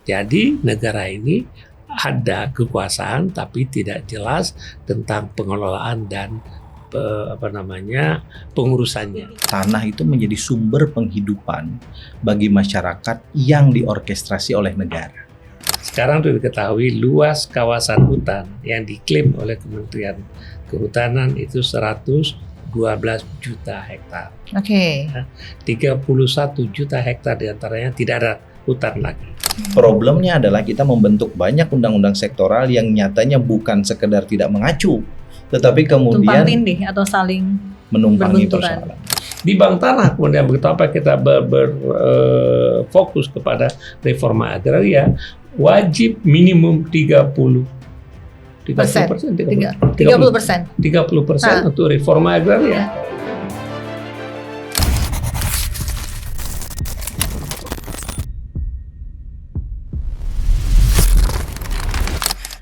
Jadi negara ini ada kekuasaan tapi tidak jelas tentang pengelolaan dan pengurusannya. Tanah itu menjadi sumber penghidupan bagi masyarakat yang diorkestrasi oleh negara. Sekarang sudah diketahui luas kawasan hutan yang diklaim oleh Kementerian Kehutanan itu 112 juta hektar. Oke. 31 juta hektar diantaranya tidak ada hutan lagi. Problemnya adalah kita membentuk banyak undang-undang sektoral yang nyatanya bukan sekedar tidak mengacu, tetapi kemudian Tumpang tindih atau saling menumpangi berbenturan. persoalan. Di bank tanah kemudian begitu apa kita fokus kepada reforma agraria, wajib minimum 30% untuk reforma agraria.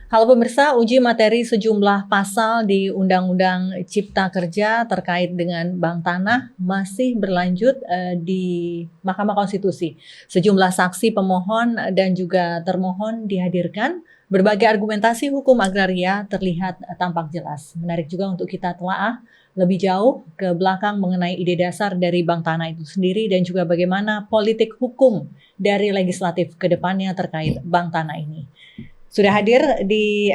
Halo pemirsa, uji materi sejumlah pasal di Undang-Undang Cipta Kerja terkait dengan bank tanah masih berlanjut di Mahkamah Konstitusi. Sejumlah saksi pemohon dan juga termohon dihadirkan. Berbagai argumentasi hukum agraria terlihat tampak jelas. Menarik juga untuk kita telaah lebih jauh ke belakang mengenai ide dasar dari bank tanah itu sendiri dan juga bagaimana politik hukum dari legislatif ke depannya terkait bank tanah ini. Sudah hadir di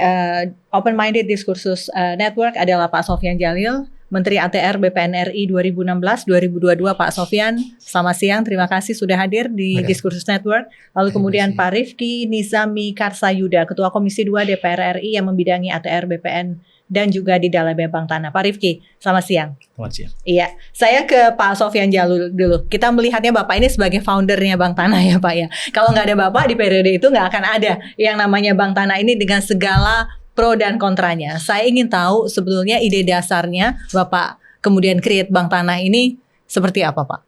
Open Minded Diskursus Network adalah Pak Sofyan Djalil, Menteri ATR BPN RI 2016-2022. Pak Sofyan, selamat siang. Terima kasih sudah hadir di Diskursus Network. Lalu kemudian Pak Rifki Nizami Karsayuda, Ketua Komisi 2 DPR RI yang membidangi ATR BPN dan juga di dalam Bank Tanah. Pak Rifki, selamat siang. Selamat siang. Iya, saya ke Pak Sofyan Djalil dulu. Kita melihatnya Bapak ini sebagai foundernya Bank Tanah ya Pak ya. Kalau nggak ada Bapak di periode itu nggak akan ada yang namanya Bank Tanah ini dengan segala pro dan kontranya. Saya ingin tahu sebetulnya ide dasarnya Bapak kemudian create Bank Tanah ini seperti apa Pak?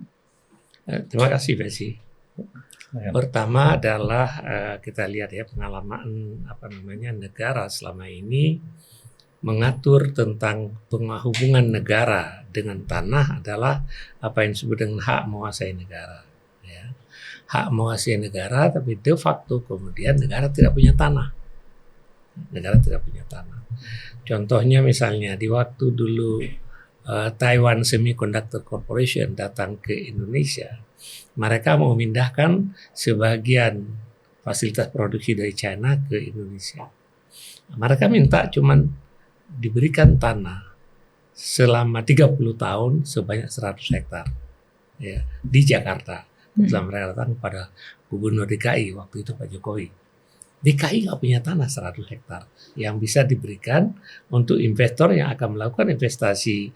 Terima kasih Besi. Pertama adalah kita lihat ya pengalaman negara selama ini mengatur tentang penghubungan negara dengan tanah adalah apa yang disebut dengan hak menguasai negara. Ya. Hak menguasai negara, tapi de facto kemudian negara tidak punya tanah. Negara tidak punya tanah. Contohnya misalnya di waktu dulu Taiwan Semiconductor Corporation datang ke Indonesia, mereka mau memindahkan sebagian fasilitas produksi dari China ke Indonesia. Mereka minta cuman diberikan tanah selama 30 tahun sebanyak 100 hektar ya, di Jakarta. Setelah mereka datang kepada Gubernur DKI waktu itu Pak Jokowi. DKI nggak punya tanah 100 hektar yang bisa diberikan untuk investor yang akan melakukan investasi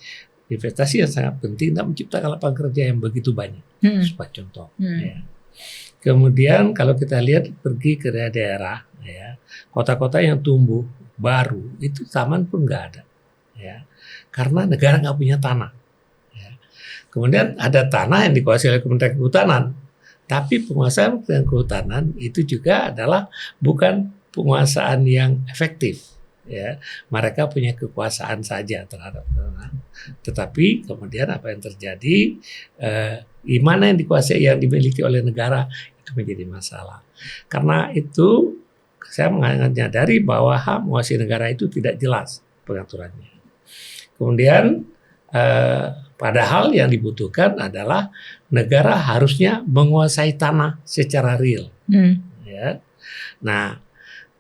yang sangat penting dan menciptakan lapangan kerja yang begitu banyak. Sebagai contoh. Ya. Kemudian kalau kita lihat pergi ke daerah, ya, kota-kota yang tumbuh baru itu taman pun nggak ada, ya, karena negara nggak punya tanah. Ya. Kemudian ada tanah yang dikuasai oleh Kementerian Kehutanan, tapi penguasaan Kementerian Kehutanan itu juga adalah bukan penguasaan yang efektif. Ya, mereka punya kekuasaan saja terhadap tanah. Tetapi kemudian apa yang terjadi, mana yang dikuasai yang dimiliki oleh negara itu menjadi masalah. Karena itu saya menyadari bahwa hak menguasai negara itu tidak jelas pengaturannya. Kemudian padahal yang dibutuhkan adalah negara harusnya menguasai tanah secara real. Ya. Nah,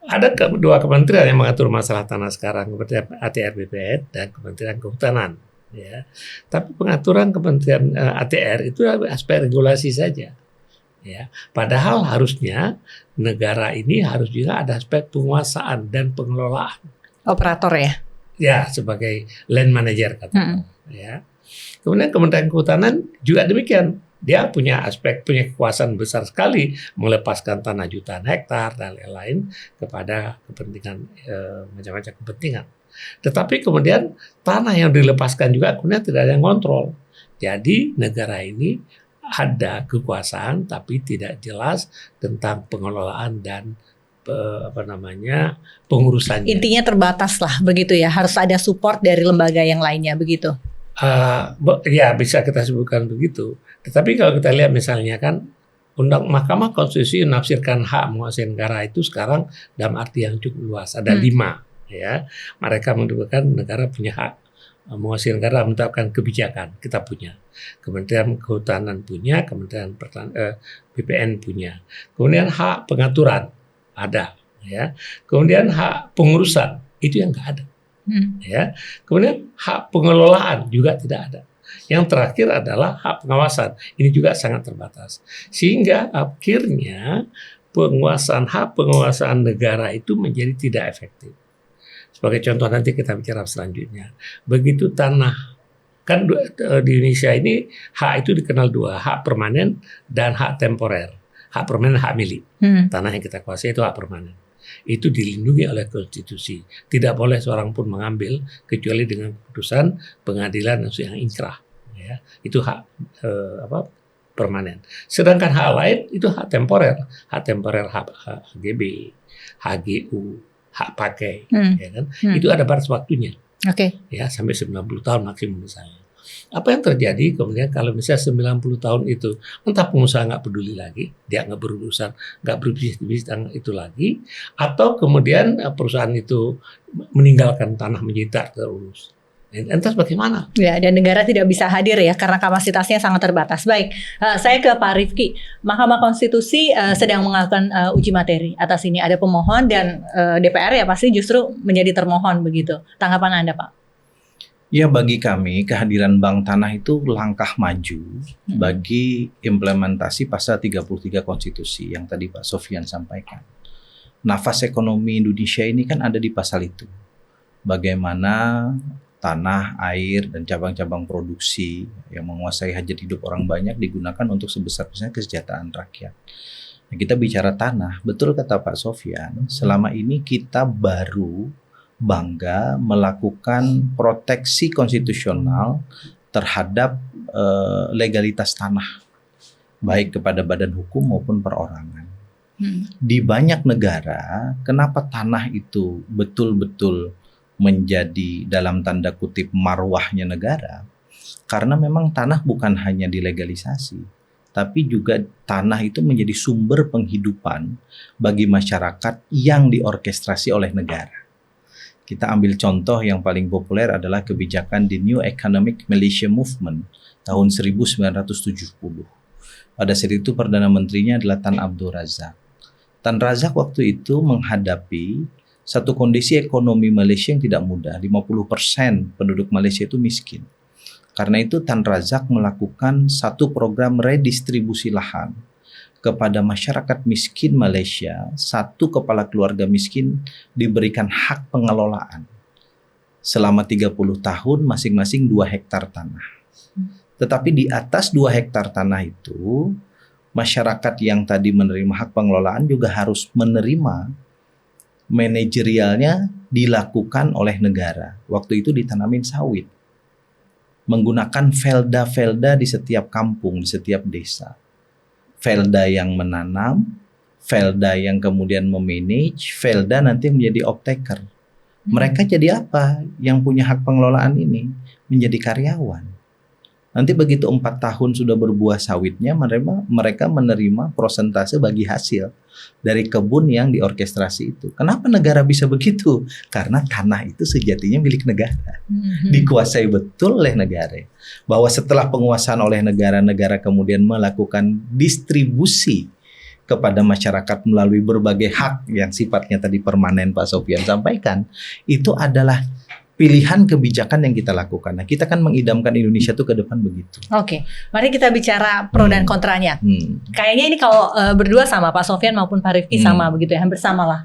ada dua kementerian yang mengatur masalah tanah sekarang, Kementerian ATR BPN dan Kementerian Kehutanan. Ya. Tapi pengaturan Kementerian ATR itu aspek regulasi saja. Ya. Padahal harusnya negara ini harus juga ada aspek penguasaan dan pengelolaan. Operator ya? Ya, sebagai land manager katakan. Ya. Kemudian Kementerian Kehutanan juga demikian. Dia punya kekuasaan besar sekali melepaskan tanah jutaan hektar dan lain-lain kepada kepentingan macam-macam kepentingan. Tetapi kemudian tanah yang dilepaskan juga kemudian tidak ada yang kontrol. Jadi negara ini ada kekuasaan tapi tidak jelas tentang pengelolaan dan pengurusannya. Intinya terbatas lah begitu ya, harus ada support dari lembaga yang lainnya begitu. Ya bisa kita sebutkan begitu. Tetapi kalau kita lihat misalnya kan Mahkamah Konstitusi menafsirkan hak menguasai negara itu sekarang dalam arti yang cukup luas. Ada 5, ya. Mereka menentukan negara punya hak menguasai negara, menetapkan kebijakan. Kita punya, Kementerian Kehutanan punya, Kementerian BPN punya. Kemudian hak pengaturan ada, ya. Kemudian hak pengurusan itu yang nggak ada, ya. Kemudian hak pengelolaan juga tidak ada. Yang terakhir adalah hak pengawasan. Ini juga sangat terbatas. Sehingga akhirnya hak penguasaan negara itu menjadi tidak efektif. Sebagai contoh nanti kita bicara selanjutnya. Begitu tanah, kan di Indonesia ini hak itu dikenal 2, hak permanen dan hak temporer. Hak permanen hak milik. Tanah yang kita kuasai itu hak permanen. Itu dilindungi oleh konstitusi. Tidak boleh seorang pun mengambil kecuali dengan keputusan pengadilan yang inkrah. Ya, itu hak permanen. Sedangkan hak lain itu hak temporer. Hak temporer hak HGB, HGU, hak pakai, ya kan? Itu ada batas waktunya. Ya, sampai 90 tahun maksimum misalnya. Apa yang terjadi kemudian kalau misalnya 90 tahun itu entah pengusaha nggak peduli lagi, dia nggak berurusan, nggak berbisnis tentang itu lagi, atau kemudian perusahaan itu meninggalkan tanah menjadi tak terurus. Entah bagaimana. Ya, dan negara tidak bisa hadir ya karena kapasitasnya sangat terbatas. Baik, saya ke Pak Rifki. Mahkamah Konstitusi sedang melakukan uji materi atas ini. Ada pemohon dan DPR ya pasti justru menjadi termohon begitu. Tanggapan Anda, Pak? Ya, bagi kami kehadiran Bank Tanah itu langkah maju bagi implementasi pasal 33 Konstitusi yang tadi Pak Sofyan sampaikan. Nafas ekonomi Indonesia ini kan ada di pasal itu. Bagaimana tanah, air, dan cabang-cabang produksi yang menguasai hajat hidup orang banyak digunakan untuk sebesar-besarnya kesejahteraan rakyat. Nah, kita bicara tanah, betul kata Pak Sofyan, selama ini kita baru bangga melakukan proteksi konstitusional terhadap legalitas tanah, baik kepada badan hukum maupun perorangan. Di banyak negara, kenapa tanah itu betul-betul menjadi dalam tanda kutip marwahnya negara? Karena memang tanah bukan hanya dilegalisasi, tapi juga tanah itu menjadi sumber penghidupan bagi masyarakat yang diorkestrasi oleh negara. Kita ambil contoh yang paling populer adalah kebijakan The New Economic Malaysia Movement tahun 1970. Pada saat itu Perdana Menterinya adalah Tan Abdul Razak. Tan Razak waktu itu menghadapi satu kondisi ekonomi Malaysia yang tidak mudah. 50% penduduk Malaysia itu miskin. Karena itu Tan Razak melakukan satu program redistribusi lahan kepada masyarakat miskin Malaysia. Satu kepala keluarga miskin diberikan hak pengelolaan. Selama 30 tahun masing-masing 2 hektar tanah. Tetapi di atas 2 hektar tanah itu, masyarakat yang tadi menerima hak pengelolaan juga harus menerima manajerialnya dilakukan oleh negara. Waktu itu ditanamin sawit. Menggunakan velda-velda di setiap kampung, di setiap desa. Velda yang menanam, velda yang kemudian memanage, velda nanti menjadi off-taker. Mereka jadi apa? Yang punya hak pengelolaan ini menjadi karyawan. Nanti begitu 4 tahun sudah berbuah sawitnya, mereka menerima prosentase bagi hasil dari kebun yang diorkestrasi itu. Kenapa negara bisa begitu? Karena tanah itu sejatinya milik negara. Dikuasai betul oleh negara. Bahwa setelah penguasaan oleh negara, negara kemudian melakukan distribusi kepada masyarakat melalui berbagai hak yang sifatnya tadi permanen Pak Sofyan sampaikan, itu adalah pilihan kebijakan yang kita lakukan. Nah, kita kan mengidamkan Indonesia tuh ke depan begitu. Oke, mari kita bicara pro dan kontranya. Kayaknya ini kalau berdua sama Pak Sofyan maupun Pak Rifki sama begitu ya, hampir sama lah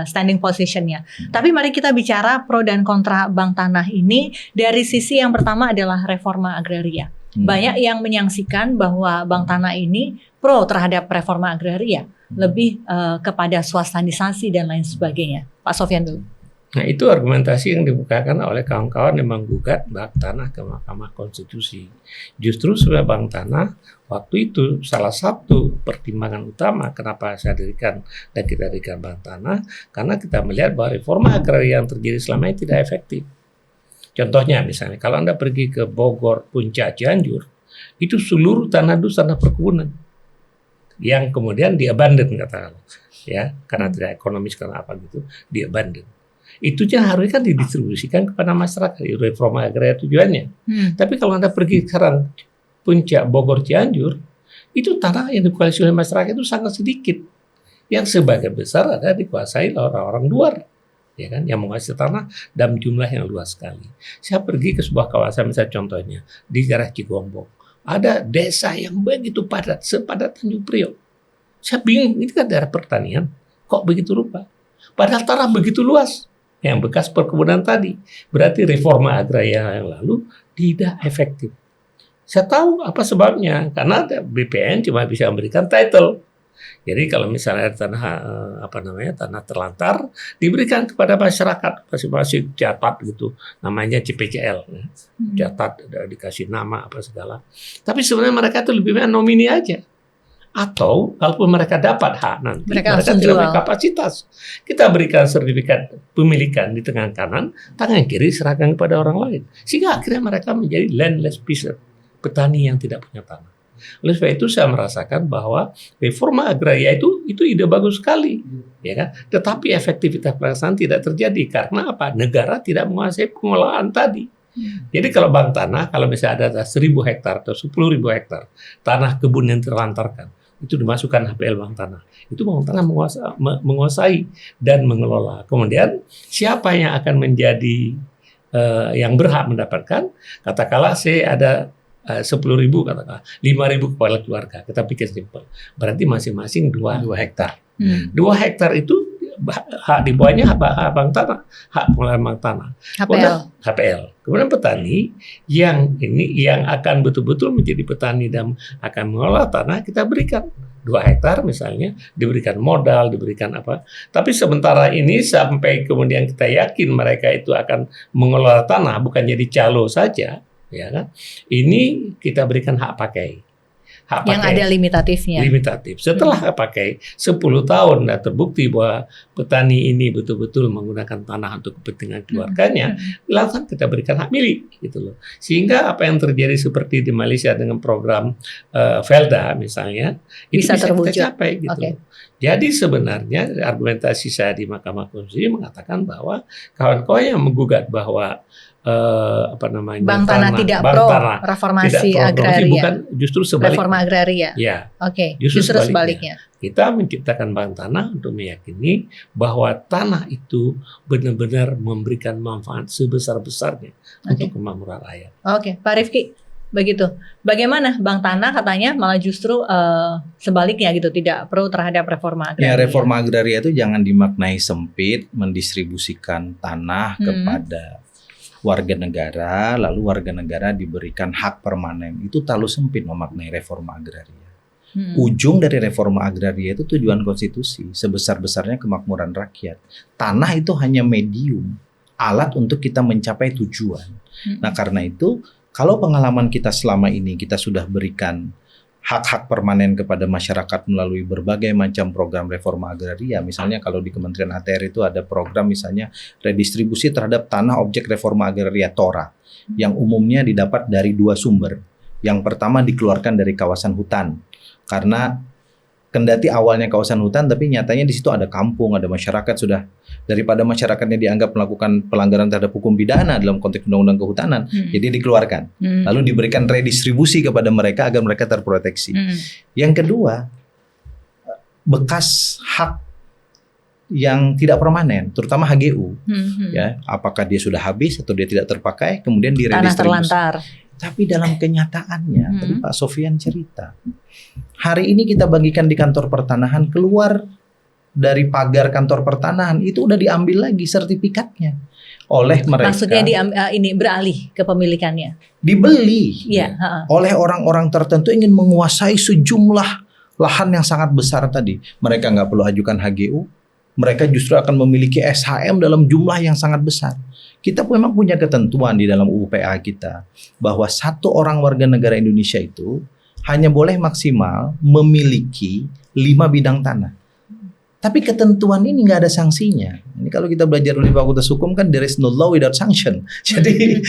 standing positionnya. Tapi mari kita bicara pro dan kontra Bank Tanah ini dari sisi yang pertama adalah reforma agraria. Banyak yang menyaksikan bahwa Bank Tanah ini pro terhadap reforma agraria, lebih kepada swastanisasi dan lain sebagainya. Pak Sofyan dulu. Nah, itu argumentasi yang dibukakan oleh kawan-kawan yang menggugat Bank Tanah ke Mahkamah Konstitusi. Justru sebenarnya Bank Tanah waktu itu salah satu pertimbangan utama kenapa saya dirikan dan kita dirikan Bank Tanah, karena kita melihat bahwa reforma agraria yang terjadi selama ini tidak efektif. Contohnya misalnya kalau Anda pergi ke Bogor, Puncak, Cianjur, itu seluruh tanah itu tanah perkebunan. yang kemudian di-abandon katakanlah, ya, karena tidak ekonomis karena apa gitu, di-abandon. Itu harusnya kan didistribusikan kepada masyarakat, reforma agraria tujuannya. Tapi kalau Anda pergi sekarang Puncak, Bogor, Cianjur, itu tanah yang dikuasai oleh masyarakat itu sangat sedikit. Yang sebagian besar ada dikuasai oleh orang-orang luar, ya kan, yang menguasai tanah dalam jumlah yang luas sekali. Saya pergi ke sebuah kawasan, misalnya contohnya di daerah Cigombong, ada desa yang begitu padat, sepadat Tanjung Priok. Saya bingung, ini kan daerah pertanian, kok begitu rupa? Padahal tanah begitu luas, yang bekas perkebunan tadi. Berarti reforma agraria yang lalu tidak efektif. Saya tahu apa sebabnya, karena BPN cuma bisa memberikan title. Jadi kalau misalnya tanah tanah terlantar diberikan kepada masyarakat, masing-masing catat gitu, namanya CPCL, catat dikasih nama apa segala. Tapi sebenarnya mereka itu lebih banyak nomini aja. Atau kalaupun mereka dapat hak nanti, mereka tidak punya kapasitas. Kita berikan sertifikat pemilikan di tangan kanan, tangan kiri serahkan kepada orang lain. Sehingga akhirnya mereka menjadi landless peasant, petani yang tidak punya tanah. Oleh sebab itu saya merasakan bahwa reforma agraria itu ide bagus sekali, ya kan? Tetapi efektivitas pelaksanaan tidak terjadi karena apa? Negara tidak menguasai pengolahan tadi. Jadi kalau bank tanah, kalau misalnya ada 1.000 hektar atau 10.000 hektar tanah kebun yang terlantarkan, itu dimasukkan HPL bank tanah. Itu bank tanah menguasai dan mengelola. Kemudian siapa yang akan menjadi yang berhak mendapatkan? Katakanlah saya ada 10.000, katakanlah 5.000 kepala keluarga. Kita pikir simpel. Berarti masing-masing 2 hektar. 2 hektar itu hak di bawahnya hak bank tanah, hak pengelolaan bank tanah. HPL. Kemudian petani yang akan betul-betul menjadi petani dan akan mengelola tanah, kita berikan 2 hektar misalnya, diberikan modal, diberikan apa. Tapi sementara ini sampai kemudian kita yakin mereka itu akan mengelola tanah, bukan jadi calo saja, ya kan? Ini kita berikan hak pakai. Yang ada limitatifnya. Limitatif. Setelah pakai 10 tahun dan terbukti bahwa petani ini betul-betul menggunakan tanah untuk kepentingan keluarganya, langsung kita berikan hak milik, gitu loh. Sehingga apa yang terjadi seperti di Malaysia dengan program Velda misalnya, itu bisa terwujud. kita capai, gitu. Okay. Jadi sebenarnya argumentasi saya di Mahkamah Konstitusi mengatakan bahwa kawan-kawan yang menggugat bahwa bank tanah tidak pro reformasi agraria, bukan, justru sebaliknya. Reforma agraria. Ya. Oke. Justru sebaliknya. Kita menciptakan bank tanah untuk meyakini bahwa tanah itu benar-benar memberikan manfaat sebesar-besarnya untuk kemakmuran rakyat. Oke, Pak Rifki, begitu. Bagaimana bank tanah katanya malah justru sebaliknya gitu, tidak pro terhadap reforma agraria. Ya, reforma agraria itu jangan dimaknai sempit, mendistribusikan tanah kepada warga negara, lalu warga negara diberikan hak permanen. Itu terlalu sempit memaknai reforma agraria. Ujung dari reforma agraria itu tujuan konstitusi, sebesar-besarnya kemakmuran rakyat. Tanah itu hanya medium, alat untuk kita mencapai tujuan. Nah, karena itu kalau pengalaman kita selama ini kita sudah berikan hak-hak permanen kepada masyarakat melalui berbagai macam program reforma agraria. Misalnya kalau di Kementerian ATR itu ada program misalnya redistribusi terhadap tanah objek reforma agraria TORA yang umumnya didapat dari 2 sumber. Yang pertama dikeluarkan dari kawasan hutan karena kendati awalnya kawasan hutan tapi nyatanya di situ ada kampung, ada masyarakat, sudah daripada masyarakatnya dianggap melakukan pelanggaran terhadap hukum pidana dalam konteks undang-undang kehutanan, jadi dikeluarkan. Lalu diberikan redistribusi kepada mereka agar mereka terproteksi. Yang kedua, bekas hak yang tidak permanen, terutama HGU, ya, apakah dia sudah habis atau dia tidak terpakai, kemudian diredistribusi. Tanah terlantar. Tapi dalam kenyataannya, tadi Pak Sofyan cerita, hari ini kita bagikan di kantor pertanahan, keluar dari pagar kantor pertanahan itu udah diambil lagi sertifikatnya oleh mereka. Maksudnya ini beralih kepemilikannya. Dibeli ya, oleh orang-orang tertentu ingin menguasai sejumlah lahan yang sangat besar tadi. Mereka nggak perlu ajukan HGU, mereka justru akan memiliki SHM dalam jumlah yang sangat besar. Kita memang punya ketentuan di dalam UU PA kita bahwa 1 orang warga negara Indonesia itu hanya boleh maksimal memiliki 5 bidang tanah. Tapi ketentuan ini nggak ada sanksinya. Ini Ini kalau kita belajar di Fakultas Hukum kan there is no law without sanction. Jadi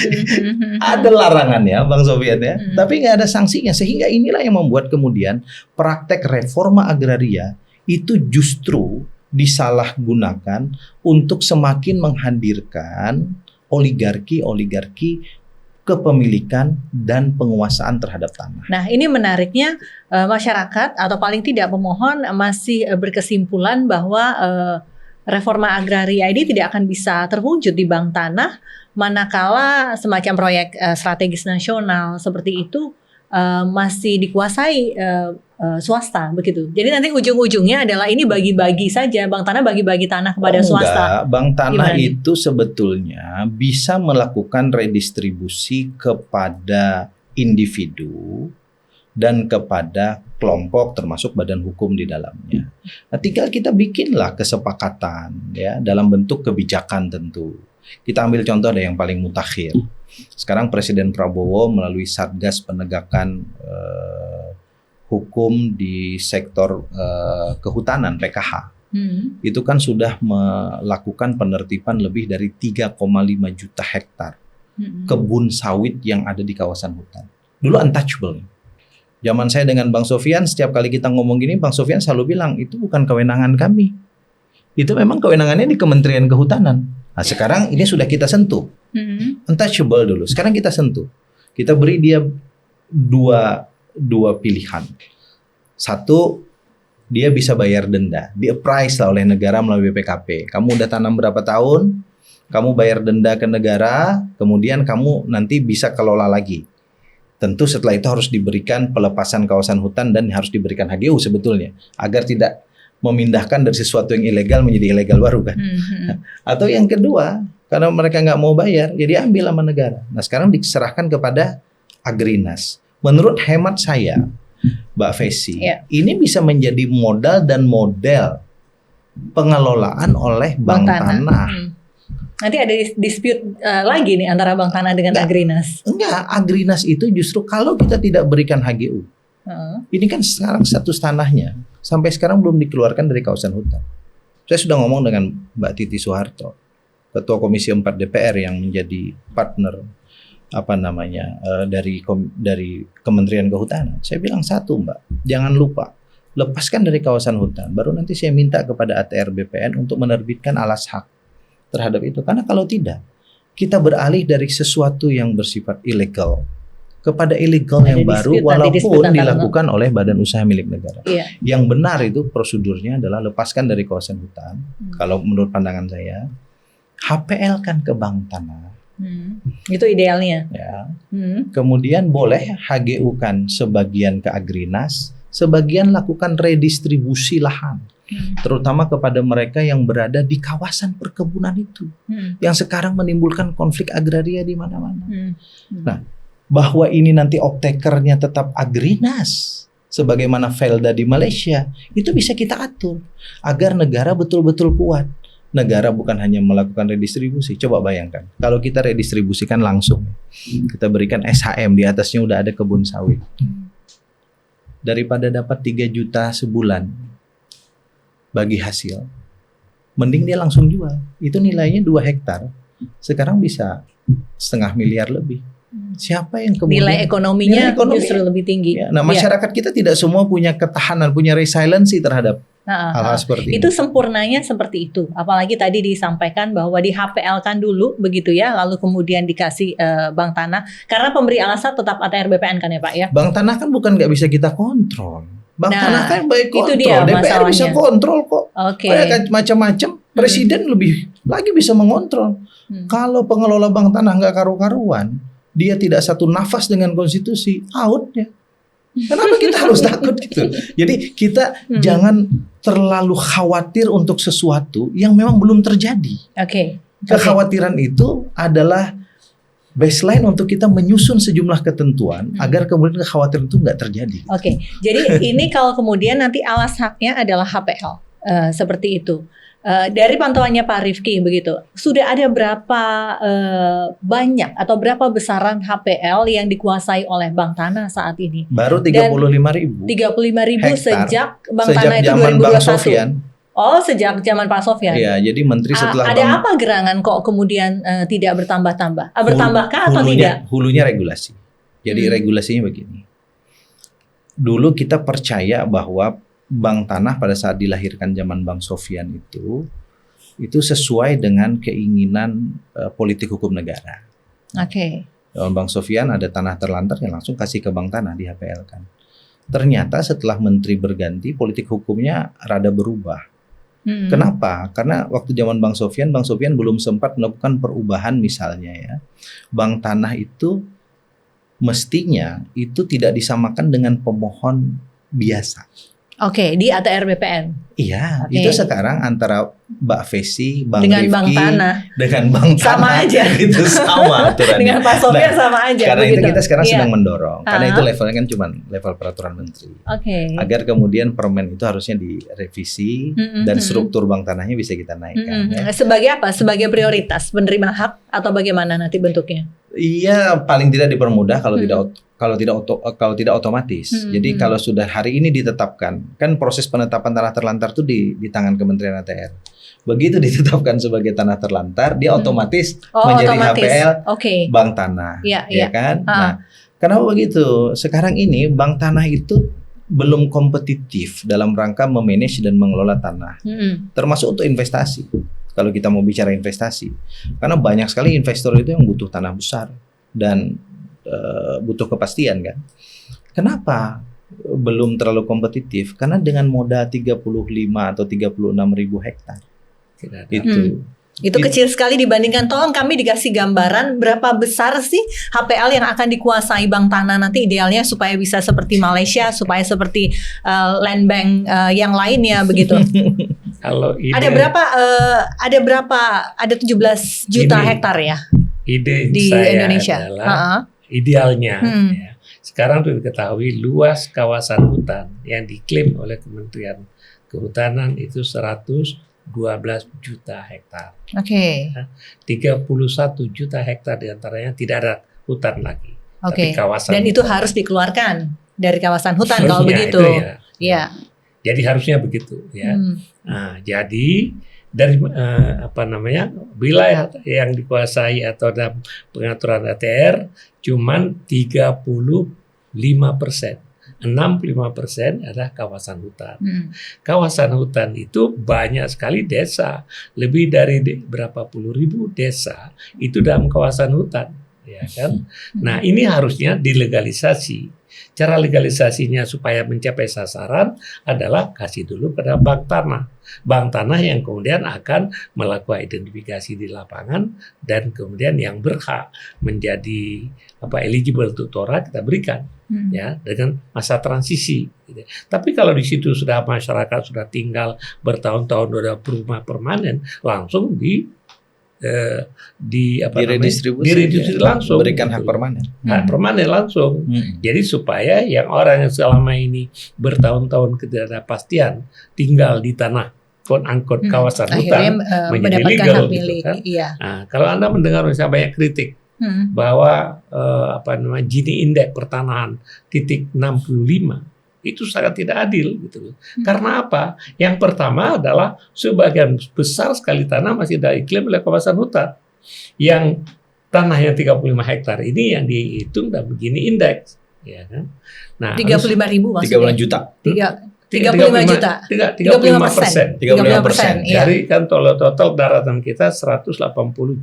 ada larangannya Bang Sofyan ya, tapi nggak ada sanksinya. Sehingga inilah yang membuat kemudian praktek reforma agraria itu justru disalahgunakan untuk semakin menghadirkan oligarki kepemilikan dan penguasaan terhadap tanah. Nah, ini menariknya masyarakat atau paling tidak pemohon masih berkesimpulan bahwa reforma agraria ini tidak akan bisa terwujud di bank tanah manakala semacam proyek strategis nasional seperti itu masih dikuasai swasta begitu. Jadi nanti ujung-ujungnya adalah ini bagi-bagi saja, bank tanah bagi-bagi tanah kepada swasta. Bank tanah Gimana itu sebetulnya bisa melakukan redistribusi kepada individu dan kepada kelompok termasuk badan hukum di dalamnya. Nah, tinggal kita bikinlah kesepakatan ya dalam bentuk kebijakan tentu. Kita ambil contoh ada yang paling mutakhir. Sekarang Presiden Prabowo melalui Satgas Penegakan Hukum di sektor kehutanan PKH. Itu kan sudah melakukan penertiban lebih dari 3,5 juta hektar kebun sawit yang ada di kawasan hutan. Dulu untouchable. Zaman saya dengan Bang Sofyan, setiap kali kita ngomong gini, Bang Sofyan selalu bilang, itu bukan kewenangan kami. Itu memang kewenangannya di Kementerian Kehutanan. Nah, sekarang ini sudah kita sentuh. Untouchable dulu. Sekarang kita sentuh. Kita beri dia dua pilihan. Satu, dia bisa bayar denda. Di-appraise lah oleh negara melalui BPKP. Kamu udah tanam berapa tahun, kamu bayar denda ke negara, kemudian kamu nanti bisa kelola lagi. Tentu setelah itu harus diberikan pelepasan kawasan hutan dan harus diberikan HGU sebetulnya. Agar tidak memindahkan dari sesuatu yang ilegal menjadi ilegal baru kan. Atau yang kedua, karena mereka nggak mau bayar, ya diambil sama negara. Nah sekarang diserahkan kepada Agrinas. Menurut hemat saya, Mbak Fesi, ini bisa menjadi modal dan model pengelolaan oleh bank tanah. Nanti ada dispute lagi nih antara bank tanah dengan Agrinas. Enggak, Agrinas itu justru kalau kita tidak berikan HGU. Ini kan sekarang status tanahnya sampai sekarang belum dikeluarkan dari kawasan hutan. Saya sudah ngomong dengan Mbak Titi Soeharto, Ketua Komisi 4 DPR yang menjadi partner dari Kementerian Kehutanan. Saya bilang satu Mbak, jangan lupa lepaskan dari kawasan hutan. Baru nanti saya minta kepada ATR BPN untuk menerbitkan alas hak terhadap itu. Karena kalau tidak, kita beralih dari sesuatu yang bersifat ilegal kepada ilegal yang baru walaupun dilakukan oleh badan usaha milik negara. Yang benar itu prosedurnya adalah lepaskan dari kawasan hutan. Kalau menurut pandangan saya, HPL kan ke bank tanah. Itu idealnya. Ya. Kemudian boleh HGU kan sebagian ke Agrinas, sebagian lakukan redistribusi lahan. Terutama kepada mereka yang berada di kawasan perkebunan itu. Yang sekarang menimbulkan konflik agraria di mana-mana. Nah, bahwa ini nanti optakernya tetap Agrinas sebagaimana Velda di Malaysia, itu bisa kita atur agar negara betul-betul kuat. Negara bukan hanya melakukan redistribusi. Coba bayangkan, kalau kita redistribusikan langsung, kita berikan SHM, di atasnya udah ada kebun sawit. Daripada dapat 3 juta sebulan bagi hasil, mending dia langsung jual. Itu nilainya 2 hektar. Sekarang bisa 500 miliar lebih. Siapa yang kemudian nilai ekonominya justru lebih tinggi. Ya, nah, masyarakat kita tidak semua punya ketahanan, punya resiliensi terhadap hal-hal seperti itu. Ini. Sempurnanya seperti itu. Apalagi tadi disampaikan bahwa di HPL kan dulu begitu ya, lalu kemudian dikasih bank tanah. Karena pemberi alasan tetap ATR BPN kan ya Pak ya. Bank tanah kan bukan nggak bisa kita kontrol. Bank tanah kan baik kontrol. Itu dia DPR masalahnya. bisa kontrol kok. Kayak macam-macam. Presiden lebih lagi bisa mengontrol. Kalau pengelola bank tanah nggak karu-karuan, dia tidak satu nafas dengan konstitusi, out ya. Kenapa kita harus takut gitu? Jadi kita jangan terlalu khawatir untuk sesuatu yang memang belum terjadi. Kekhawatiran itu adalah baseline untuk kita menyusun sejumlah ketentuan agar kemudian kekhawatiran itu nggak terjadi. Jadi ini kalau kemudian nanti alas haknya adalah HPL seperti itu. Dari pantauannya Pak Rifki begitu, sudah ada berapa banyak atau berapa besaran HPL yang dikuasai oleh Bank Tanah saat ini? Baru 35.000. 35.000 sejak Bank Tanah itu zaman 2021. Bang Sofyan. Oh, sejak zaman Pak Sofyan. Ya, jadi menteri setelah Ada apa gerangan kok kemudian tidak bertambah-tambah? Bertambahkah atau tidak? Hulunya regulasi. Jadi regulasinya begini. Dulu kita percaya bahwa bank tanah pada saat dilahirkan zaman Bang Sofyan itu sesuai dengan keinginan politik hukum negara. Oke. Zaman Bang Sofyan ada tanah terlantar yang langsung kasih ke bank tanah di HPL kan. Ternyata setelah menteri berganti politik hukumnya rada berubah. Kenapa? Karena waktu zaman Bang Sofyan belum sempat melakukan perubahan misalnya ya. Bank tanah itu mestinya itu tidak disamakan dengan pemohon biasa. Oke, di ATR BPN. Iya, Oke. itu sekarang antara Mbak Fesi, Bang Dengan Rifki, Bank Tanah. dengan Bank Tanah. Sama aja. Itu sama aturannya. Dengan Pak Sofyan sama aja. Karena begitu. itu kita sekarang Iya. sedang mendorong. Karena Ah. itu levelnya kan cuma level peraturan menteri. Oke. Agar kemudian permen itu harusnya direvisi dan struktur bank tanahnya bisa kita naikkan. Ya. Sebagai apa? Sebagai prioritas penerima hak atau bagaimana nanti bentuknya? Iya, paling tidak dipermudah kalau tidak otomatis. Jadi kalau sudah hari ini ditetapkan, kan proses penetapan tanah terlantar itu di tangan Kementerian ATR. Begitu ditetapkan sebagai tanah terlantar, dia otomatis menjadi HPL bank tanah, Iya, ya kan? Ah. Nah, kenapa begitu? Sekarang ini bank tanah itu belum kompetitif dalam rangka memanage dan mengelola tanah, termasuk untuk investasi. Kalau kita mau bicara investasi, karena banyak sekali investor itu yang butuh tanah besar dan butuh kepastian kan. Kenapa belum terlalu kompetitif? Karena dengan modal 35 atau 36 ribu hektar itu kecil sekali dibandingkan. Tolong kami dikasih gambaran berapa besar sih HPL yang akan dikuasai bank tanah nanti idealnya supaya bisa seperti Malaysia, supaya seperti land bank yang lainnya begitu. Kalau ide, ada 17 juta hektar ya ide di saya Indonesia. adalah idealnya. Ya. Sekarang sudah diketahui luas kawasan hutan yang diklaim oleh Kementerian Kehutanan itu 112 juta hektar. Oke. 31 juta hektar diantaranya tidak ada hutan lagi. Oke. Tapi kawasan Dan itu hutan. harus dikeluarkan dari kawasan hutan Harusnya kalau begitu. itu ya. Iya. Jadi harusnya begitu ya. Nah, jadi dari wilayah yang dikuasai atau dalam pengaturan ATR cuman 35%. 65% adalah kawasan hutan. Kawasan hutan itu banyak sekali desa, lebih dari berapa puluh ribu desa itu dalam kawasan hutan, ya kan? Nah, ini harusnya dilegalisasi. Cara legalisasinya supaya mencapai sasaran adalah kasih dulu pada bank tanah. Bank tanah yang kemudian akan melakukan identifikasi di lapangan dan kemudian yang berhak menjadi eligible untuk TORA kita berikan ya dengan masa transisi. Gitu. Tapi kalau di situ sudah masyarakat sudah tinggal bertahun-tahun sudah rumah permanen langsung diredistribusi langsung, berikan hak permanen. Hak permanen langsung. Jadi supaya yang orang yang selama ini bertahun-tahun ketidakpastian tinggal di tanah angkut kawasan hutan menjadi legal, gitu kan. Iya. Nah, kalau Anda mendengar misalnya banyak kritik bahwa Gini indeks pertanahan titik 65 itu sangat tidak adil gitu loh. Karena apa? Yang pertama adalah sebagian besar sekali tanah masih diklaim oleh kawasan hutan. Yang tanah yang 35 hektar ini yang dihitung dan begini indeks, ya kan? Nah, 35.000 maksudnya. 35 juta. 35 juta. 35%. 35%. Iya. Dari kan total daratan kita 180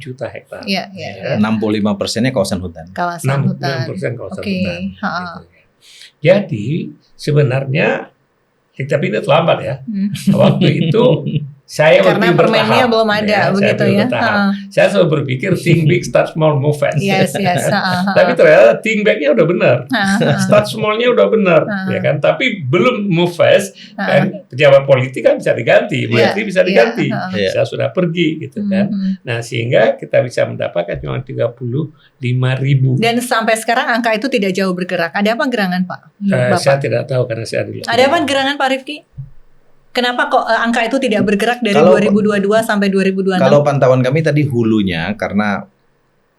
juta hektar. Iya, iya. 65%-nya kawasan hutan. Kawasan hutan. 6% kawasan Oke. hutan. Gitu. Jadi sebenarnya tapi ini terlambat ya. Waktu itu saya Karena waktu permennya bertahap, belum ada begitu ya. Saya selalu berpikir think big, start small, move fast. Yes. Tapi ternyata think big-nya udah benar, start small-nya udah benar, ya kan. Tapi belum move fast. Kan pejabat politik kan bisa diganti, menteri bisa diganti. Saya sudah pergi gitu kan. Nah sehingga kita bisa mendapatkan cuma 35.000. Dan sampai sekarang angka itu tidak jauh bergerak. Ada apa gerangan Pak? Saya tidak tahu karena saya dulu. Ada apa gerangan Pak Rifki? Kenapa kok angka itu tidak bergerak dari Kalau- 2022 sampai 2026? Kalau pantauan kami tadi hulunya, karena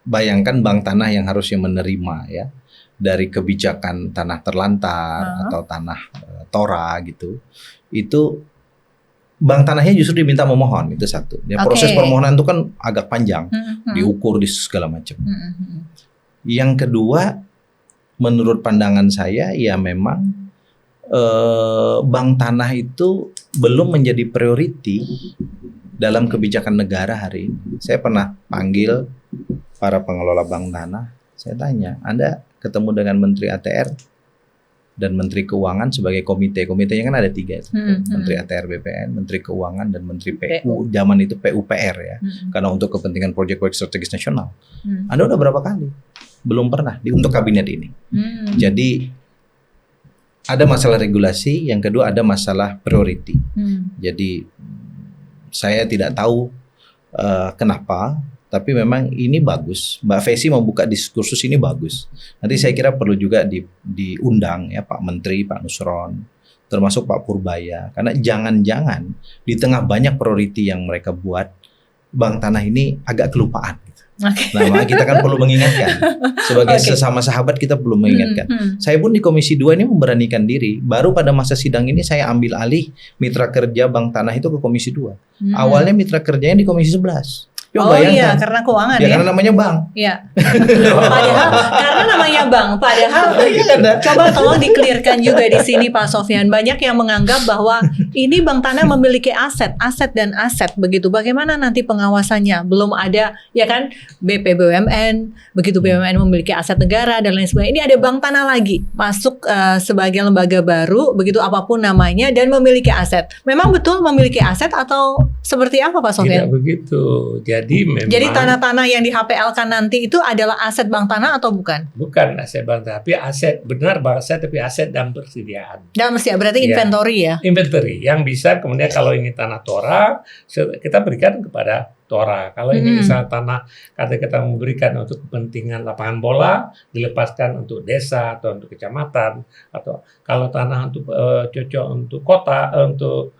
bayangkan bank tanah yang harusnya menerima ya dari kebijakan tanah terlantar atau tanah TORA gitu, itu bank tanahnya justru diminta memohon, itu satu. Ya, proses permohonan itu kan agak panjang, diukur di segala macam. Yang kedua, menurut pandangan saya, ya memang bank tanah itu belum menjadi priority dalam kebijakan negara hari ini. Saya pernah panggil para pengelola bank tanah, saya tanya, Anda ketemu dengan Menteri ATR dan Menteri Keuangan sebagai komitenya kan ada 3 itu. Menteri ATR BPN, Menteri Keuangan, dan Menteri PU. Zaman itu PUPR ya, karena untuk kepentingan proyek-proyek strategis nasional. Anda udah berapa kali? Belum pernah untuk kabinet ini. Jadi ada masalah regulasi, yang kedua ada masalah priority. Jadi saya tidak tahu kenapa, tapi memang ini bagus. Mbak Fesi membuka diskursus ini bagus. Nanti saya kira perlu juga diundang ya Pak Menteri, Pak Nusron, termasuk Pak Purbaya. Karena jangan-jangan di tengah banyak priority yang mereka buat, bank tanah ini agak kelupaan. Nah, makanya kita kan perlu mengingatkan. Sebagai sesama sahabat kita perlu mengingatkan. Saya pun di Komisi 2 ini memberanikan diri. Baru pada masa sidang ini saya ambil alih mitra kerja bank tanah itu ke Komisi 2. Awalnya mitra kerjanya di Komisi 11. Coba bayangkan. Iya, karena keuangan ya. Karena namanya bank. Iya. Padahal karena namanya bank. Padahal coba tolong dikelirkan juga di sini Pak Sofyan. Banyak yang menganggap bahwa ini bank tanah memiliki aset dan aset begitu. Bagaimana nanti pengawasannya? Belum ada ya kan BUMN, begitu BUMN memiliki aset negara dan lain sebagainya. Ini ada bank tanah lagi masuk sebagai lembaga baru begitu apapun namanya dan memiliki aset. Memang betul memiliki aset atau seperti apa Pak Sofyan? Tidak begitu. Jadi tanah-tanah yang di HPL-kan nanti itu adalah aset bank tanah atau bukan? Bukan aset bank tanah, tapi aset benar bank aset, tapi aset dalam persediaan. Dalam persediaan berarti inventory ya? Inventory yang bisa kemudian kalau ini tanah tora kita berikan kepada tora. Kalau ini misalnya tanah kata kita memberikan untuk kepentingan lapangan bola dilepaskan untuk desa atau untuk kecamatan, atau kalau tanah untuk cocok untuk kota untuk